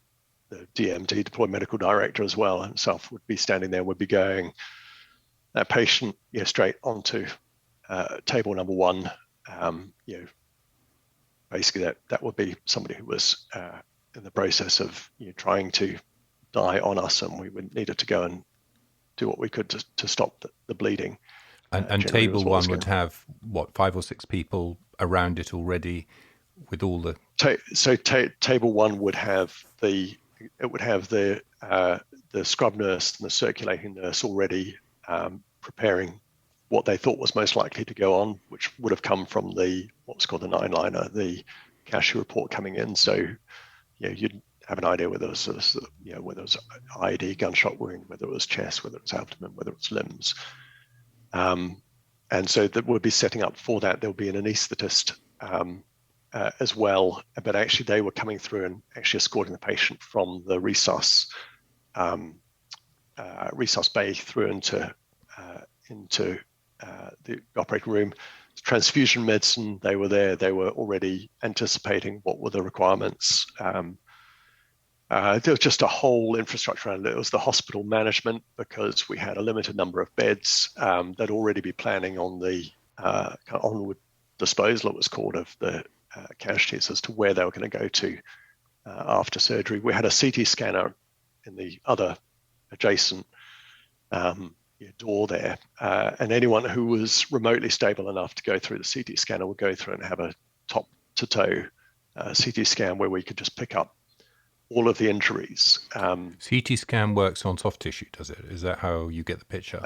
DMD, deployed medical director, as well himself, would be standing there, would be going, that patient straight onto table number 1. Basically that would be somebody who was in the process of trying to die on us, and we needed to go and do what we could to stop the bleeding. And table 1 would have what, 5 or 6 people around it already, with all the. Table 1 would have the scrub nurse and the circulating nurse already preparing what they thought was most likely to go on, which would have come from what's called the 9-liner, the casualty report coming in. So you'd have an idea whether it was whether it was IED, gunshot wound, whether it was chest, whether it was abdomen, whether it was limbs. And so that would be setting up for that. There'll be an anaesthetist as well, but actually they were coming through and actually escorting the patient from the resus bay through into the operating room. Transfusion medicine, they were there. They were already anticipating what were the requirements. There was just a whole infrastructure around it. It was the hospital management, because we had a limited number of beds. They'd already be planning on the onward disposal, it was called, of the casualties, as to where they were going to go to after surgery. We had a CT scanner in the other adjacent door there, and anyone who was remotely stable enough to go through the CT scanner would go through and have a top-to-toe CT scan, where we could just pick up all of the injuries. CT scan works on soft tissue, does it? Is that how you get the picture?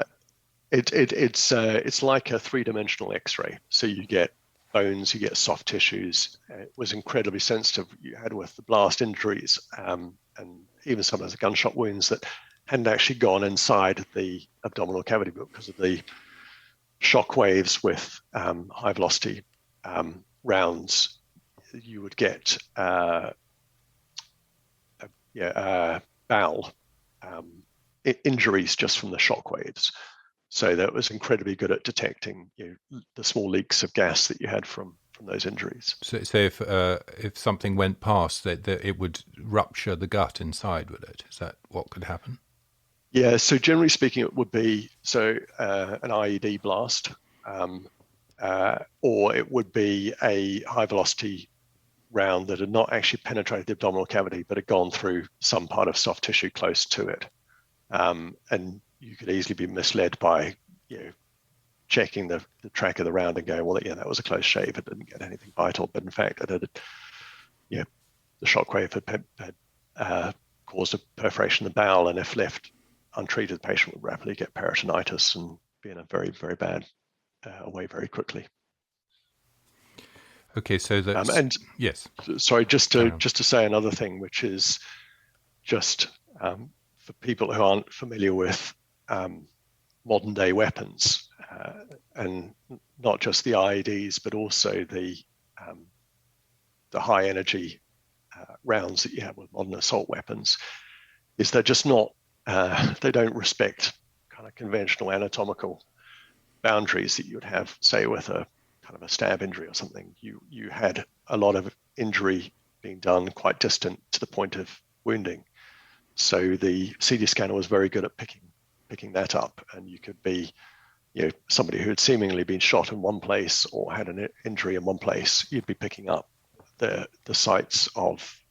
It's like a 3-dimensional X-ray. So you get bones, you get soft tissues. It was incredibly sensitive. You had with the blast injuries, and even sometimes the gunshot wounds that hadn't actually gone inside the abdominal cavity because of the shock waves with high velocity rounds. You would get bowel injuries just from the shock waves. So that was incredibly good at detecting the small leaks of gas that you had from those injuries. So if something went past, that it would rupture the gut inside, would it? Is that what could happen? Yeah, so generally speaking, it would be an IED blast, or it would be a high velocity round that had not actually penetrated the abdominal cavity, but had gone through some part of soft tissue close to it. And you could easily be misled by checking the track of the round and going, well, yeah, that was a close shave. It didn't get anything vital, but in fact, it had, the shockwave had caused a perforation in the bowel, and if left untreated, the patient would rapidly get peritonitis and be in a very, very bad way very quickly. Okay, so that's yes. Sorry, just to say another thing, which is just for people who aren't familiar with modern day weapons, and not just the IEDs, but also the high energy rounds that you have with modern assault weapons, is they're just not, they don't respect kind of conventional anatomical boundaries that you would have, say, with a kind of a stab injury or something. You had a lot of injury being done quite distant to the point of wounding. So the CT scanner was very good at picking that up, and you could be, somebody who had seemingly been shot in one place or had an injury in one place, you'd be picking up the sites of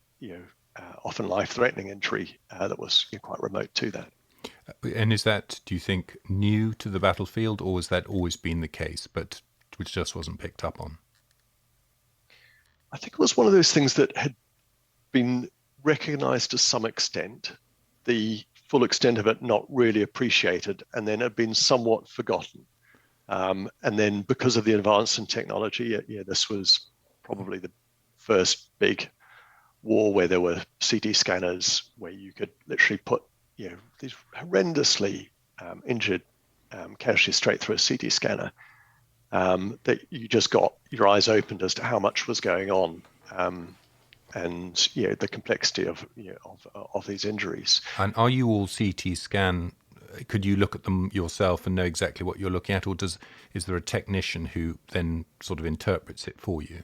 often life-threatening injury that was quite remote to that. And is that, do you think, new to the battlefield, or has that always been the case, but which just wasn't picked up on? I think it was one of those things that had been recognized to some extent, the full extent of it not really appreciated, and then had been somewhat forgotten. And then because of the advance in technology, this was probably the first big war where there were CT scanners where you could literally put these horrendously injured casualties straight through a CT scanner, that you just got your eyes opened as to how much was going on, and the complexity of these injuries. And are you all CT scan? Could you look at them yourself and know exactly what you're looking at, or is there a technician who then sort of interprets it for you?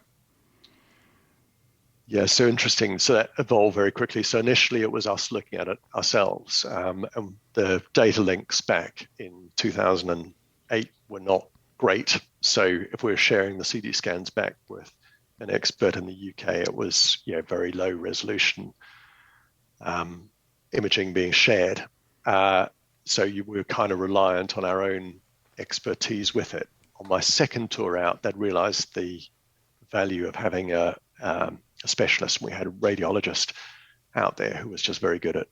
Yeah, so interesting. So that evolved very quickly. So initially it was us looking at it ourselves, and the data links back in 2008 were not great. So if we were sharing the CD scans back with an expert in the UK, it was very low resolution imaging being shared. So we were kind of reliant on our own expertise with it. On my second tour out, they'd realized the value of having a specialist. We had a radiologist out there who was just very good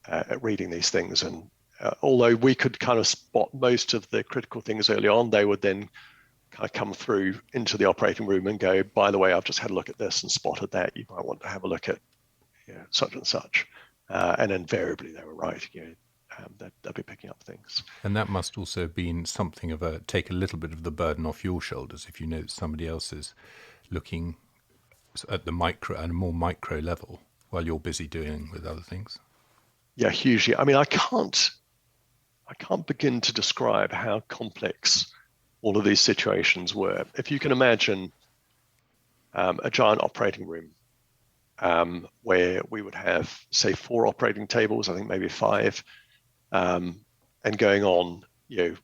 at reading these things. And although we could kind of spot most of the critical things early on, they would then kind of come through into the operating room and go, by the way, I've just had a look at this and spotted that. You might want to have a look at such and such. And invariably they were right. They'd be picking up things. And that must also have been something of take a little bit of the burden off your shoulders if you know that somebody else is looking at a more micro level while you're busy doing with other things. Yeah, hugely. I mean, I can't begin to describe how complex all of these situations were. If you can imagine a giant operating room where we would have, say, 4 operating tables, I think maybe 5, and going on,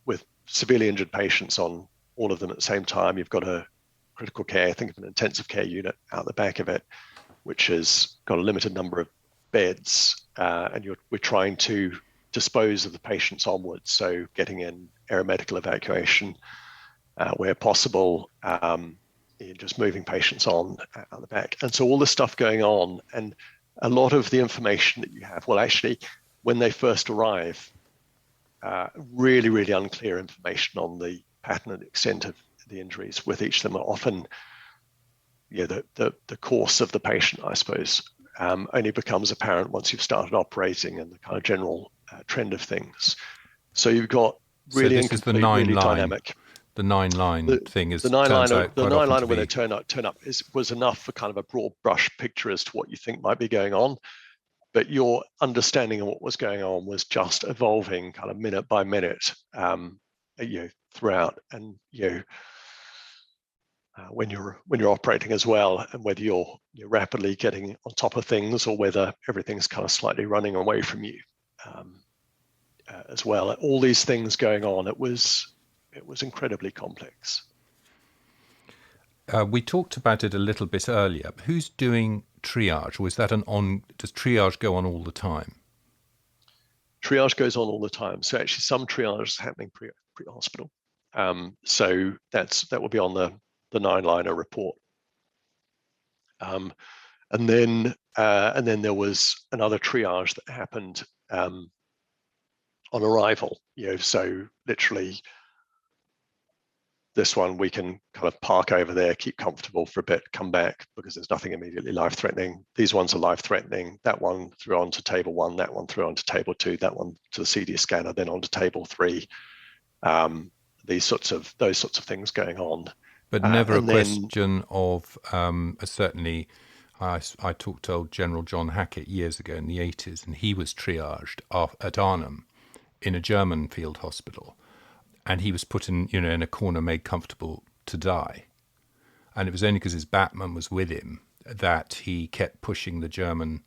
with severely injured patients on all of them at the same time. You've got a critical care, think of an intensive care unit out the back of it, which has got a limited number of beds, and we're trying to dispose of the patients onwards. So getting in aeromedical evacuation where possible, just moving patients on out the back. And so all this stuff going on, and a lot of the information that you have, well, actually, when they first arrive, really, really unclear information on the pattern and extent of the injuries with each of them. Are often, the course of the patient, I suppose, only becomes apparent once you've started operating and the kind of general trend of things. So you've got really incomplete, really dynamic. The 9-line thing is the 9-liner when they turn up was enough for kind of a broad brush picture as to what you think might be going on. But your understanding of what was going on was just evolving kind of minute by minute, throughout. And when you're operating as well, and whether you're rapidly getting on top of things or whether everything's kind of slightly running away from you, as well. All these things going on, it was incredibly complex. We talked about it a little bit earlier. Who's doing triage, or is that does triage go on all the time? Triage goes on all the time. So actually some triage is happening pre-hospital. So that will be on the 9-liner report. And then there was another triage that happened on arrival. So literally, this one we can kind of park over there, keep comfortable for a bit, come back because there's nothing immediately life-threatening. These ones are life-threatening. That one through onto table 1, that one through onto table 2, that one to the CD scanner, then onto table 3. Those sorts of things going on. But never a question of certainly. I talked to old General John Hackett years ago in the 80s, and he was triaged at Arnhem in a German field hospital. And he was put in a corner, made comfortable to die. And it was only because his Batman was with him that he kept pushing the German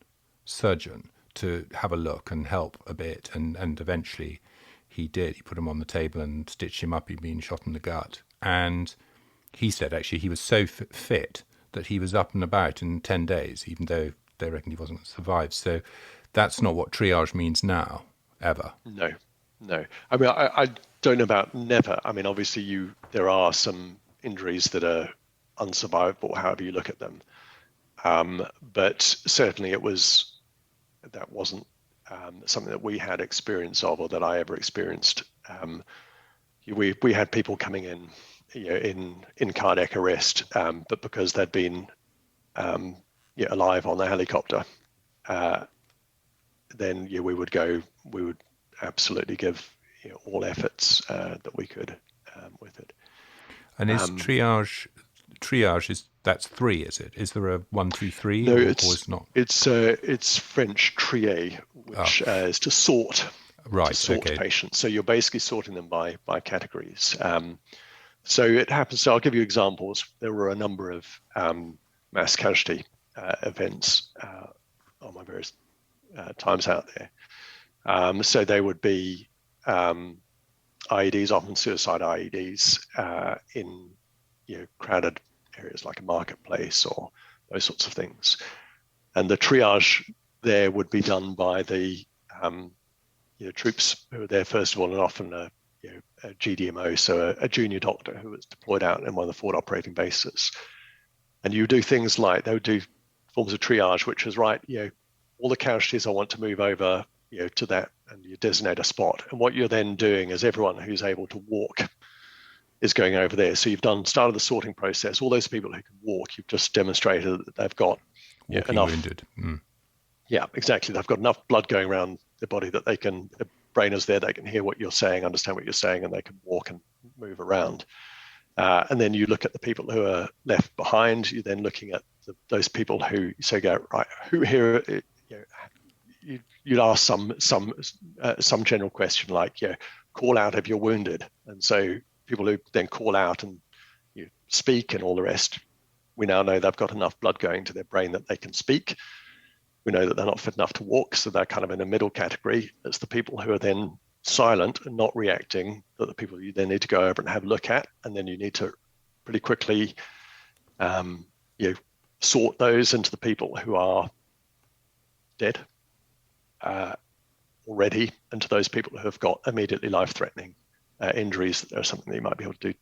surgeon to have a look and help a bit. And eventually he did. He put him on the table and stitched him up. He'd been shot in the gut. And he said, actually, he was so fit that he was up and about in 10 days, even though they reckoned he wasn't going to survive. So that's not what triage means now, ever. No. I mean, I don't know about never. I mean, obviously there are some injuries that are unsurvivable, however you look at them. But certainly that wasn't something that we had experience of, or that I ever experienced. We had people coming in, in cardiac arrest, but because they'd been alive on the helicopter, then we would absolutely give all efforts that we could with it. And is triage that's 3, is it? Is there a 1, 2, 3? No, or it's not. It's French trier, which is to sort. Right. To sort okay. patients. So you're basically sorting them by categories. So it happens. So I'll give you examples. There were a number of mass casualty events on my various times out there. So they would be IEDs, often suicide IEDs, in crowded areas like a marketplace or those sorts of things. And the triage there would be done by the troops who are there first of all, and often a GDMO, so a junior doctor who was deployed out in one of the forward operating bases. And you do things like, they would do forms of triage, which is right, all the casualties I want to move over, to that, and you designate a spot. And what you're then doing is everyone who's able to walk is going over there. So you've started the sorting process. All those people who can walk, you've just demonstrated that they've got enough. Wounded. Mm. Yeah, exactly. They've got enough blood going around the body that the brain is there, they can hear what you're saying, understand what you're saying, and they can walk and move around. And then you look at the people who are left behind. You're then looking at those people who right, who here, you'd ask some general question like, call out if you're wounded. And so people who then call out and speak and all the rest, we now know they've got enough blood going to their brain that they can speak. We know that they're not fit enough to walk, so they're kind of in a middle category. It's the people who are then silent and not reacting that the people you then need to go over and have a look at, and then you need to pretty quickly sort those into the people who are dead already, and to those people who have got immediately life-threatening injuries that are something that you might be able to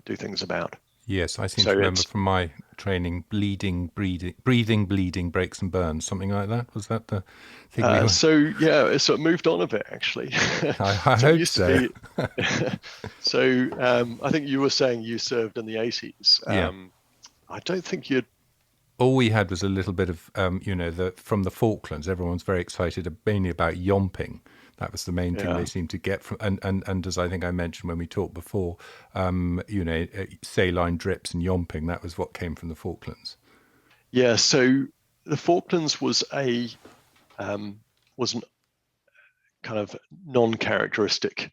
do things about. Yes, I seem to remember from my training, breathing, bleeding, breaks and burns, something like that. Was that the thing? So it moved on a bit, actually. I hope so. So I think you were saying you served in the 80s. I don't think you'd. All we had was a little bit of, from the Falklands. Everyone's very excited, mainly about yomping. That was the main thing they seemed to get from, and as I think I mentioned when we talked before, saline drips and yomping. That was what came from the Falklands. Yeah. So the Falklands was an kind of non-characteristic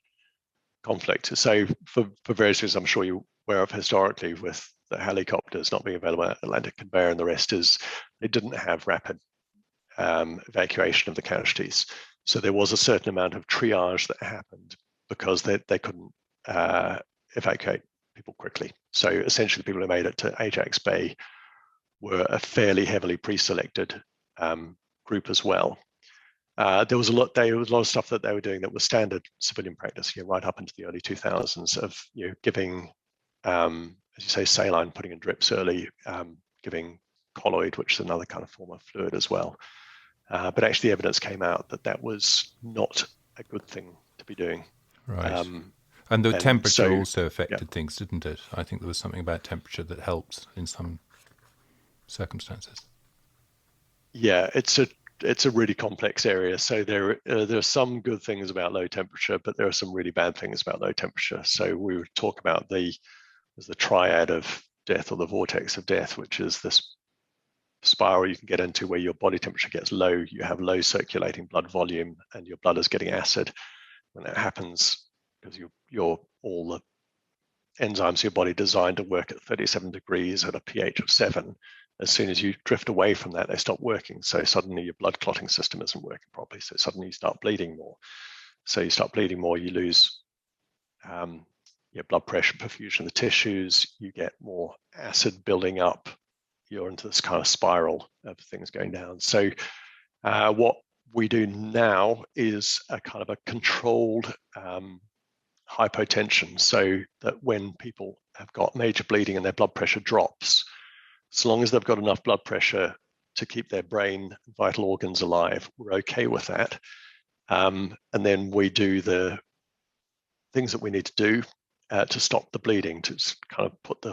conflict. So for various reasons, I'm sure you're aware of historically, with the helicopters not being available at Atlantic Conveyor, and the rest is they didn't have rapid evacuation of the casualties. So there was a certain amount of triage that happened because they couldn't evacuate people quickly. So essentially, the people who made it to Ajax Bay were a fairly heavily pre-selected group as well. there was a lot of stuff that they were doing that was standard civilian practice, right up into the early 2000s of giving, as you say, saline, putting in drips early, giving colloid, which is another kind of form of fluid as well. But actually, the evidence came out that that was not a good thing to be doing. Right. And the temperature so, also affected things, didn't it? I think there was something about temperature that helps in some circumstances. Yeah, it's a really complex area. So there are some good things about low temperature, but there are some really bad things about low temperature. So we would talk about the triad of death, or the vortex of death, which is this spiral you can get into where your body temperature gets low, you have low circulating blood volume, and your blood is getting acid. When that happens, because all the enzymes in your body designed to work at 37 degrees at a pH of 7, as soon as you drift away from that, they stop working. So suddenly your blood clotting system isn't working properly. So suddenly you start bleeding more. So you start bleeding more, you lose your blood pressure, perfusion of the tissues, you get more acid building up. You're into this kind of spiral of things going down. So what we do now is a kind of a controlled hypotension, so that when people have got major bleeding and their blood pressure drops, as long as they've got enough blood pressure to keep their brain and vital organs alive, we're okay with that. And then we do the things that we need to do to stop the bleeding, to kind of put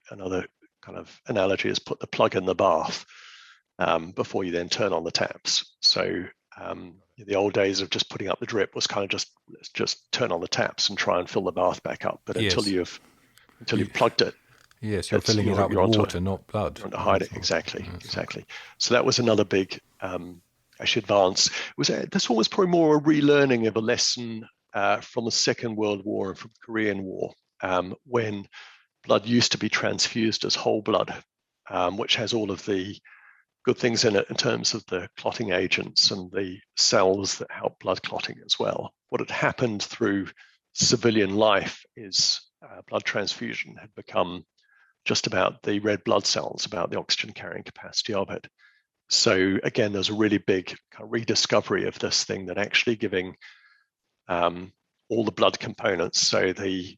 another kind of analogy is put the plug in the bath before you then turn on the taps. So the old days of just putting up the drip was kind of let's just turn on the taps and try and fill the bath back up. But until you've plugged it, yes, you're filling it up with water, not blood. You're to hide it. Exactly. So that was another big advance. This one was probably more a relearning of a lesson from the Second World War and from the Korean War, when blood used to be transfused as whole blood, which has all of the good things in it in terms of the clotting agents and the cells that help blood clotting as well. What had happened through civilian life is blood transfusion had become just about the red blood cells, about the oxygen carrying capacity of it. So again, there's a really big kind of rediscovery of this thing, that actually giving all the blood components, so the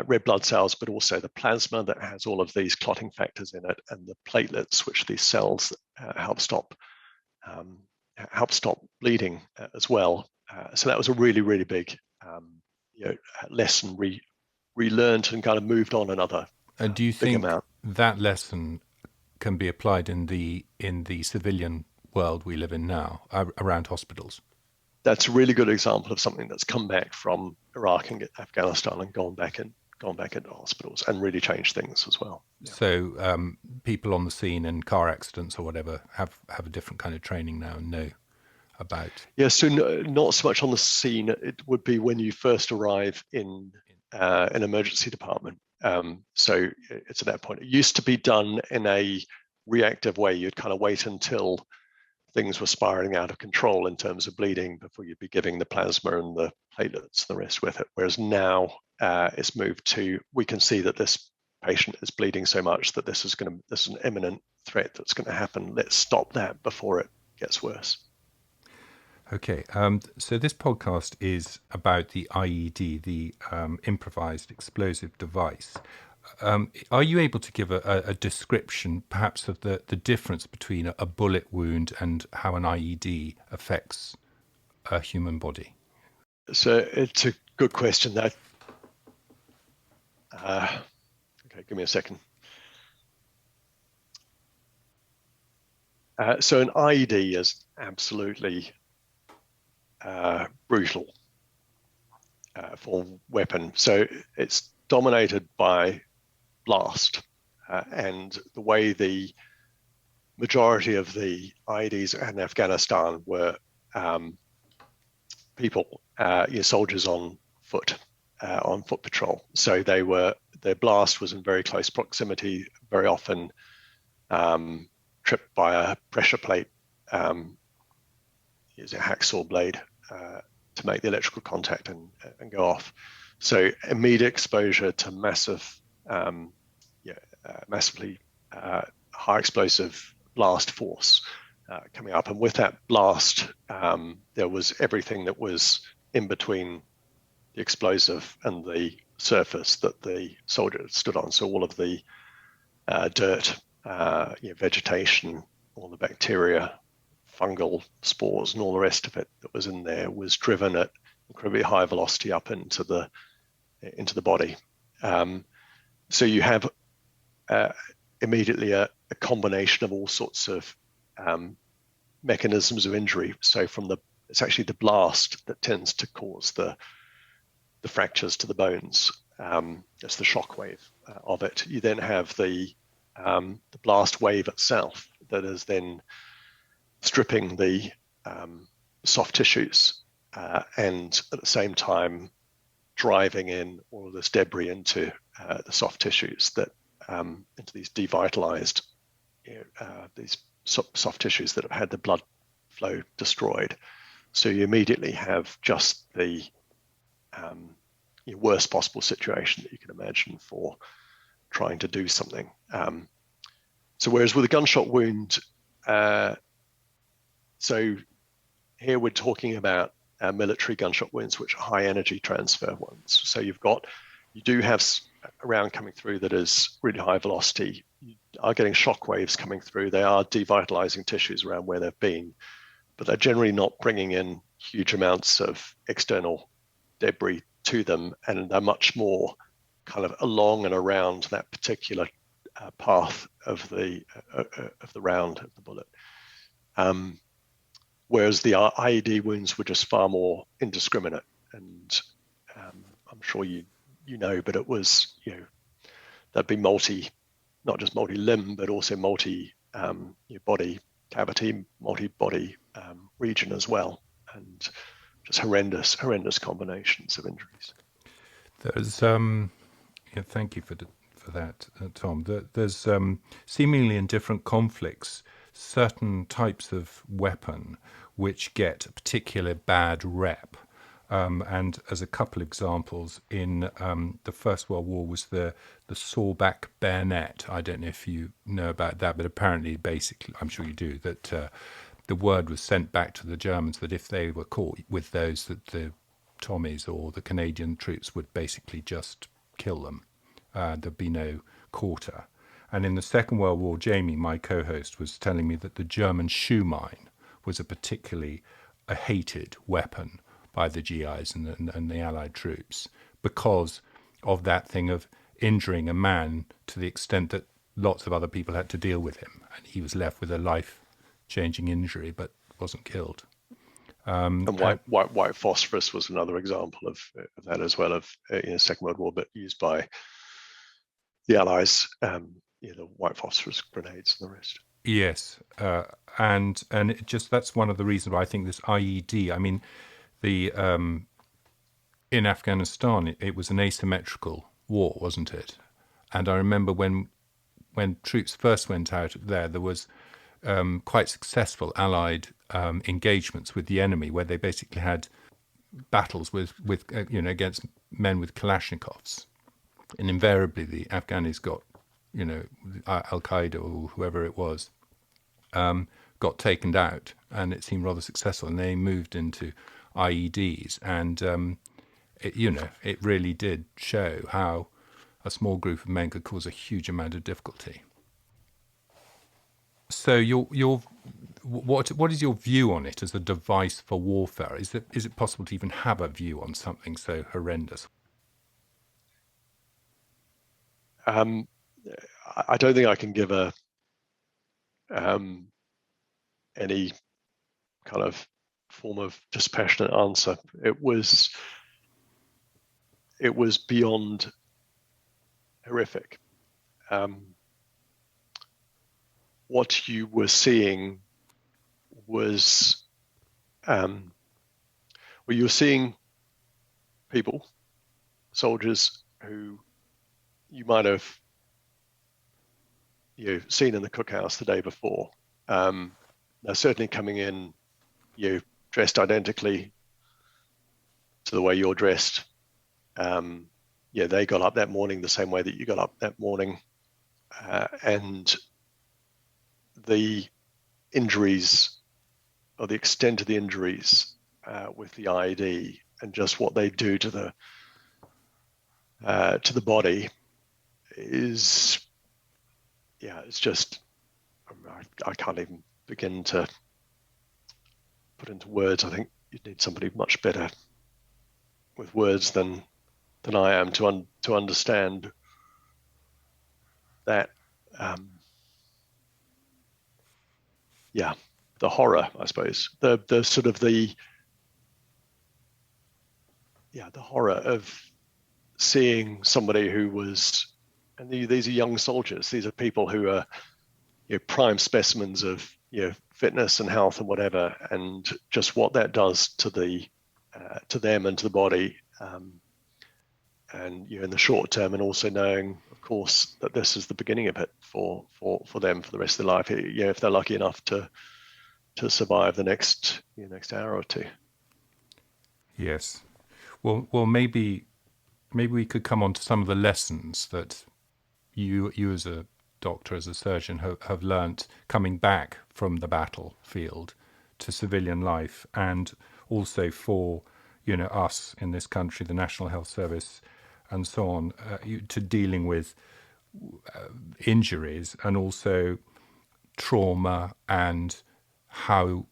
red blood cells, but also the plasma that has all of these clotting factors in it, and the platelets, which these cells help stop bleeding as well. So that was a really, really big lesson relearned and kind of moved on another. And do you think that lesson can be applied in the civilian world we live in now, around hospitals? That's a really good example of something that's come back from Iraq and Afghanistan and gone back into hospitals and really changed things as well. Yeah. So people on the scene in car accidents or whatever have a different kind of training now and know about. Yeah, so not so much on the scene. It would be when you first arrive in an emergency department. So it's at that point. It used to be done in a reactive way. You'd kind of wait until things were spiraling out of control in terms of bleeding before you'd be giving the plasma and the platelets and the rest with it. Whereas now it's moved to, we can see that this patient is bleeding so much that this is an imminent threat that's going to happen. Let's stop that before it gets worse. Okay, so this podcast is about the IED, the improvised explosive device. Are you able to give a description, perhaps, of the difference between a bullet wound and how an IED affects a human body? So it's a good question. Okay, give me a second. So an IED is absolutely brutal for weapon. So it's dominated by blast, and the way the majority of the IEDs in Afghanistan were people, soldiers on foot patrol. So their blast was in very close proximity, very often tripped by a pressure plate, using a hacksaw blade to make the electrical contact and go off. So immediate exposure to massively high explosive blast force coming up. And with that blast, there was everything that was in between the explosive and the surface that the soldier stood on. So all of the dirt, vegetation, all the bacteria, fungal spores, and all the rest of it that was in there was driven at incredibly high velocity up into the body. So you have immediately a combination of all sorts of mechanisms of injury. So it's actually the blast that tends to cause the fractures to the bones. It's the shock wave of it. You then have the blast wave itself that is then stripping the soft tissues and at the same time driving in all of this debris into the soft tissues into these devitalized these soft tissues that have had the blood flow destroyed. So you immediately have just the worst possible situation that you can imagine for trying to do something. So whereas with a gunshot wound, so here we're talking about military gunshot wounds, which are high energy transfer ones. So you do have a round coming through that is really high velocity. You are getting shock waves coming through. They are devitalizing tissues around where they've been, but they're generally not bringing in huge amounts of external debris to them, and they're much more kind of along and around that particular path of the round of the bullet. Whereas the IED wounds were just far more indiscriminate, and I'm sure you know, but it was that'd be not just multi-limb, but also multi-body cavity, multi-body region as well, and just horrendous combinations of injuries. There's thank you for that, Tom. There's seemingly in different conflicts certain types of weapon which get a particular bad rep. And as a couple examples, in the First World War was the sawback bayonet. I don't know if you know about that, but apparently, basically, I'm sure you do, that the word was sent back to the Germans that if they were caught with those, that the Tommies or the Canadian troops would basically just kill them. There'd be no quarter. And in the Second World War, Jamie, my co-host, was telling me that the German shoe mine was a particularly hated weapon by the GIs and the Allied troops because of that thing of injuring a man to the extent that lots of other people had to deal with him. And he was left with a life-changing injury but wasn't killed. And white phosphorus was another example of that as well, of Second World War, but used by the Allies, the white phosphorus grenades and the rest. Yes, and it just that's one of the reasons why I think this IED. I mean, in Afghanistan, it was an asymmetrical war, wasn't it? And I remember when troops first went out there was quite successful Allied engagements with the enemy, where they basically had battles with against men with Kalashnikovs, and invariably the Afghanis got Al Qaeda or whoever it was got taken out, and it seemed rather successful, and they moved into IEDs, and it really did show how a small group of men could cause a huge amount of difficulty. So what is your view on it as a device for warfare? Is it possible to even have a view on something so horrendous? I don't think I can give any kind of form of dispassionate answer. It was beyond horrific. What you were seeing was, you were seeing people, soldiers who you might have seen in the cookhouse the day before. They're certainly coming in, dressed identically to the way you're dressed. They got up that morning the same way that you got up that morning, and the injuries, or the extent of the injuries with the IED, and just what they do to the body is, it's just, I can't even begin to put into words. I think you'd need somebody much better with words than I am to understand that. The horror, I suppose, the sort of the horror of seeing somebody who was, and these are young soldiers. These are people who are, prime specimens of, fitness and health and whatever, and just what that does to them and to the body, and in the short term, and also knowing, of course, that this is the beginning of it for them for the rest of their life. If they're lucky enough to survive the next hour or two. Yes. Well, maybe we could come on to some of the lessons that you as a doctor, as a surgeon, have learnt coming back from the battlefield to civilian life, and also for us in this country, the National Health Service, and so on, to dealing with injuries and also trauma, and how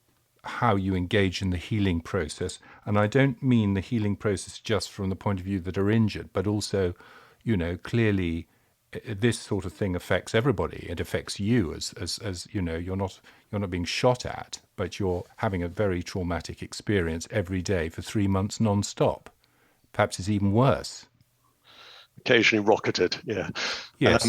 you engage in the healing process. And I don't mean the healing process just from the point of view that are injured, but also, clearly this sort of thing affects everybody. It affects you as you're not being shot at, but you're having a very traumatic experience every day for 3 months non-stop. Perhaps it's even worse. Occasionally rocketed, yeah. Yes.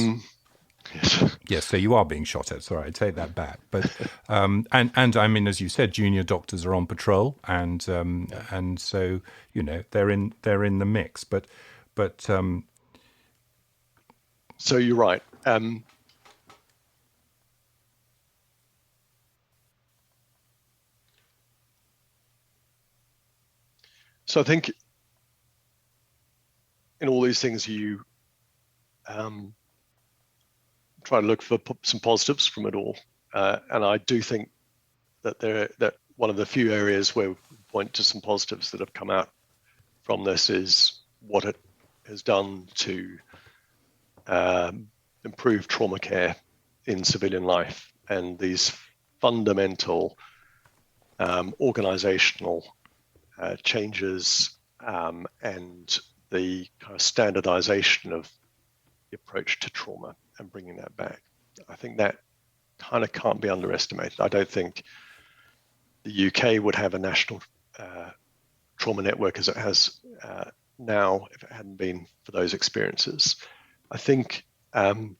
Yes. Yes, so you are being shot at. Sorry, I take that back. But and I mean, as you said, junior doctors are on patrol, and so they're in the mix. But so you're right. So I think in all these things, you try to look for some positives from it all, and I do think that one of the few areas where we point to some positives that have come out from this is what it has done to improve trauma care in civilian life, and these fundamental organizational changes, and the kind of standardization of the approach to trauma and bringing that back. I think that kind of can't be underestimated. I don't think the UK would have a national trauma network as it has now if it hadn't been for those experiences. I think, and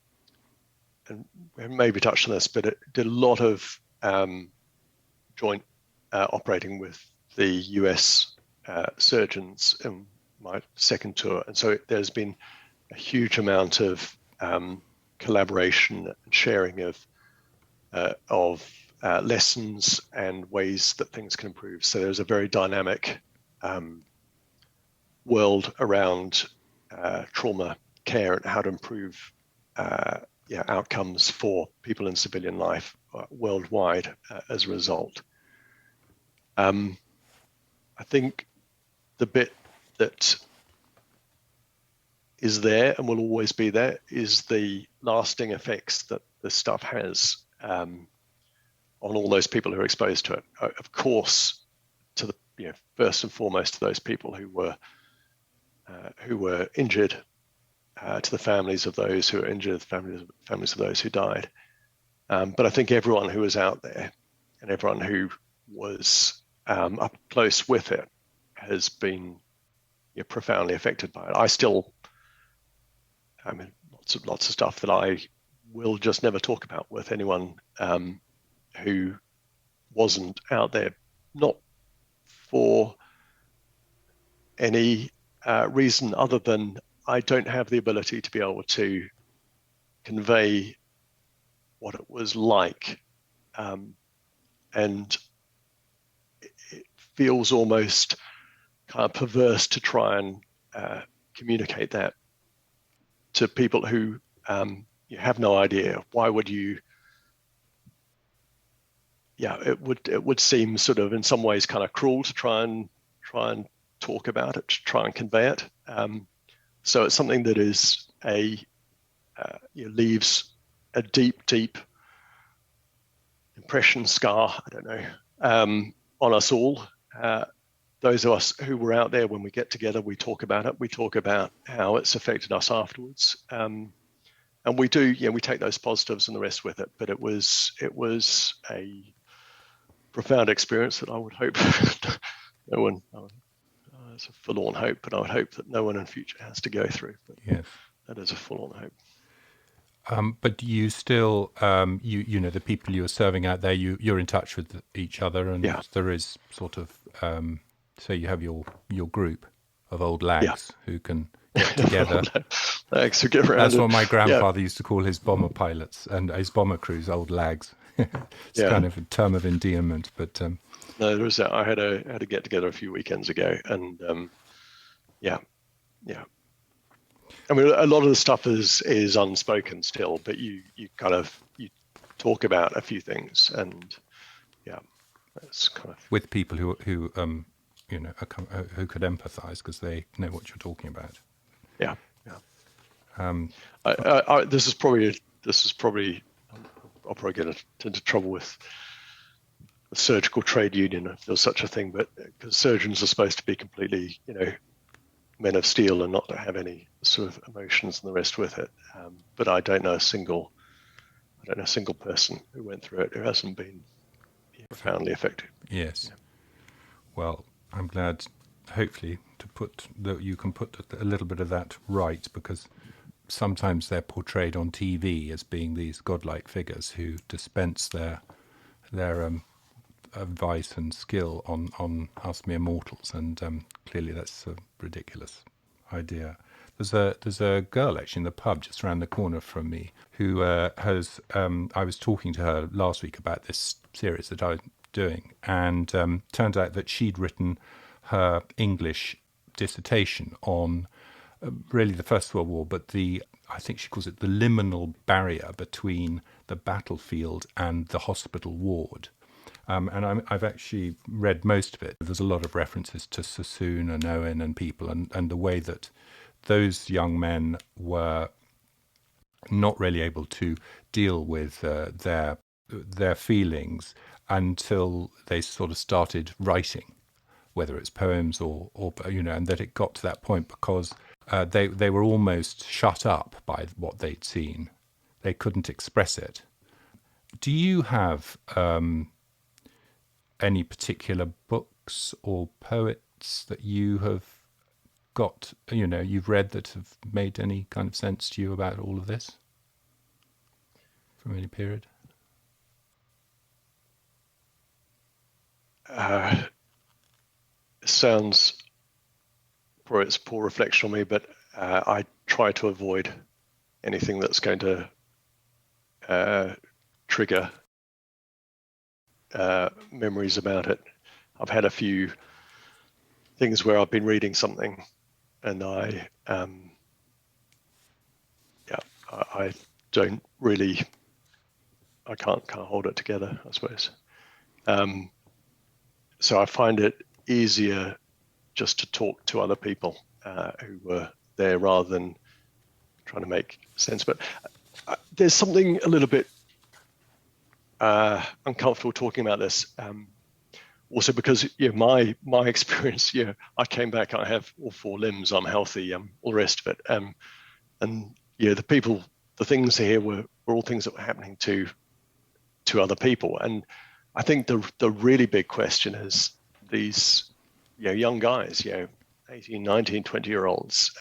we maybe touched on this, but it did a lot of joint operating with the US surgeons in my second tour. And so there's been a huge amount of collaboration and sharing of lessons and ways that things can improve. So there's a very dynamic world around trauma care and how to improve outcomes for people in civilian life worldwide as a result. I think the bit that is there and will always be there is the lasting effects that this stuff has on all those people who are exposed to it. Of course, to the first and foremost to those people who were injured, to the families of those who were injured, the families of those who died. But I think everyone who was out there and everyone who was up close with it has been profoundly affected by it. Lots of stuff that I will just never talk about with anyone who wasn't out there, not for any reason other than I don't have the ability to be able to convey what it was like, and it feels almost kind of perverse to try and communicate that to people who you have no idea. Why would you it would seem sort of in some ways kind of cruel to try and talk about it, to try and convey it. So it's something that is leaves a deep impression, scar, I don't know, on us all. Those of us who were out there, when we get together, we talk about it. We talk about how it's affected us afterwards. And we do, we take those positives and the rest with it. But it was a profound experience that I would hope no one, it's a forlorn hope, but I would hope that no one in future has to go through. But yes, that is a forlorn hope. But you still, the people you're serving out there, you're in touch with each other, and there is sort of, so you have your group of old lags who can get together. Lags who get around. That's what my grandfather used to call his bomber pilots and his bomber crews, old lags. It's kind of a term of endearment, but no, there was I had a get together a few weekends ago, and I mean, a lot of the stuff is unspoken still, but you talk about a few things, and it's kind of with people who who could empathise because they know what you're talking about. This is probably I'll probably get into trouble with the surgical trade union if there's such a thing, but because surgeons are supposed to be completely, men of steel and not to have any sort of emotions and the rest with it. But I don't know a single person who went through it who hasn't been profoundly affected. Yes. Yeah. Well, I'm glad, hopefully, you can put a little bit of that right, because sometimes they're portrayed on TV as being these godlike figures who dispense their advice and skill on us mere mortals, and clearly that's a ridiculous idea. There's a girl actually in the pub just around the corner from me who has. I was talking to her last week about this series that I was doing, and turned out that she'd written her English dissertation on really the First World War, but I think she calls it the liminal barrier between the battlefield and the hospital ward. And I've actually read most of it. There's a lot of references to Sassoon and Owen and people, and the way that those young men were not really able to deal with their feelings until they sort of started writing, whether it's poems or and that it got to that point because they were almost shut up by what they'd seen. They couldn't express it. Do you have any particular books or poets that you have got, you've read that have made any kind of sense to you about all of this from any period? Sounds, probably it's poor reflection on me, but I try to avoid anything that's going to trigger memories about it. I've had a few things where I've been reading something and I don't really, I can't hold it together, I suppose. So I find it easier just to talk to other people who were there rather than trying to make sense. But there's something a little bit uncomfortable talking about this. Also because my experience, I came back, I have all four limbs, I'm healthy, all the rest of it. And the things here were all things that were happening to other people. And I think the really big question is these young guys, 18, 19, 20-year-olds,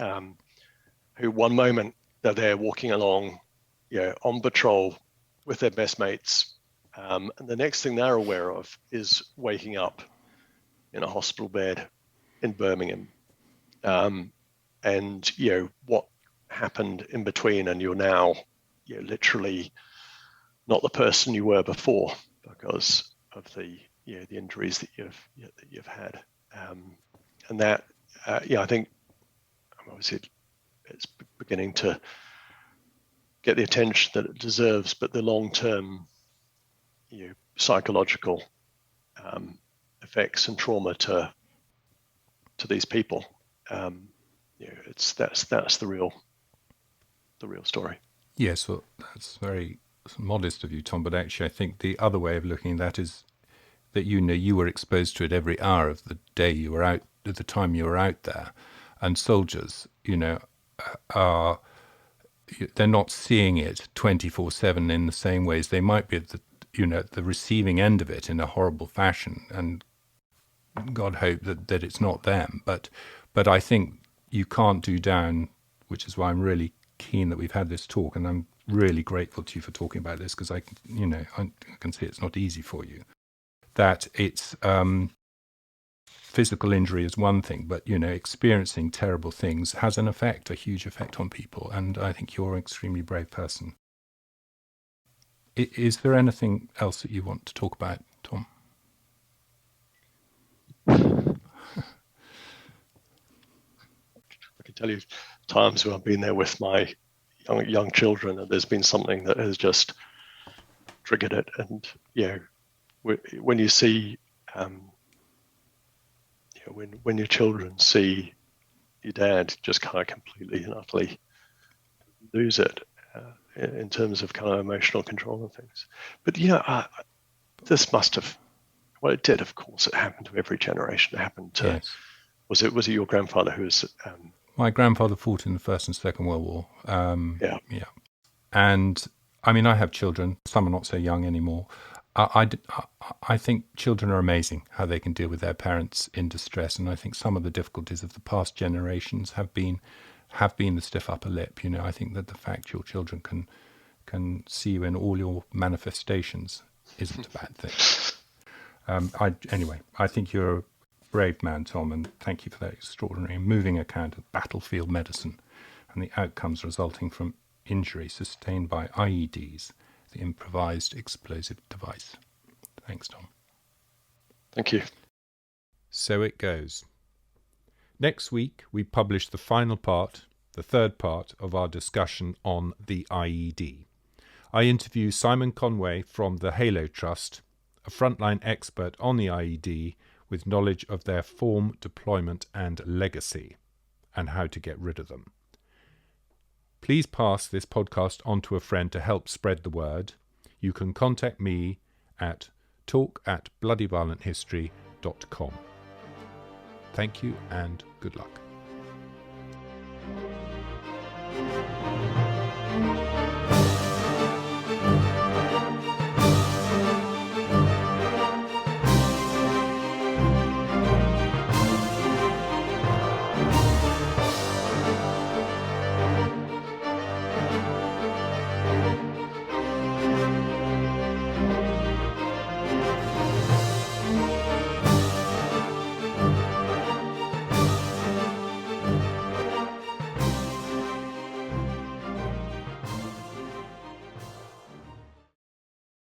who one moment they're there walking along, on patrol with their best mates, and the next thing they're aware of is waking up in a hospital bed in Birmingham, and what happened in between, and you're now literally not the person you were before because of the injuries that you've had, and that I think obviously it's beginning to get the attention that it deserves, but the long-term psychological effects and trauma to these people. That's the real story. Yes, well, that's very modest of you, Tom. But actually, I think the other way of looking at that is that you were exposed to it every hour of the day you were out, at the time you were out there, and soldiers, are. They're not seeing it 24/7 in the same ways. They might be at the receiving end of it in a horrible fashion, and God hope that it's not them. But I think you can't do down, which is why I'm really keen that we've had this talk, and I'm really grateful to you for talking about this, because I can see it's not easy for you. That it's physical injury is one thing, but experiencing terrible things has an effect, a huge effect on people, and I think you're an extremely brave person. Is there anything else that you want to talk about, Tom? I can tell you times when I've been there with my young children, and there's been something that has just triggered it. And when you see when your children see your dad just kind of completely and utterly lose it in terms of kind of emotional control and things. But this must have, well, it did, of course. It happened to every generation. It happened to, yes. Was it your grandfather who was? My grandfather fought in the First and Second World War. Yeah. And I mean, I have children. Some are not so young anymore. I think children are amazing, how they can deal with their parents in distress, and I think some of the difficulties of the past generations have been the stiff upper lip. I think that the fact your children can see you in all your manifestations isn't a bad thing. Anyway, I think you're a brave man, Tom, and thank you for that extraordinary and moving account of battlefield medicine and the outcomes resulting from injury sustained by IEDs, the improvised explosive device. Thanks, Tom. Thank you. So it goes. Next week, we publish the final part, the third part of our discussion on the IED. I interview Simon Conway from the Halo Trust, a frontline expert on the IED with knowledge of their form, deployment and legacy, and how to get rid of them. Please pass this podcast on to a friend to help spread the word. You can contact me at talk@bloodyviolenthistory.com. Thank you and good luck.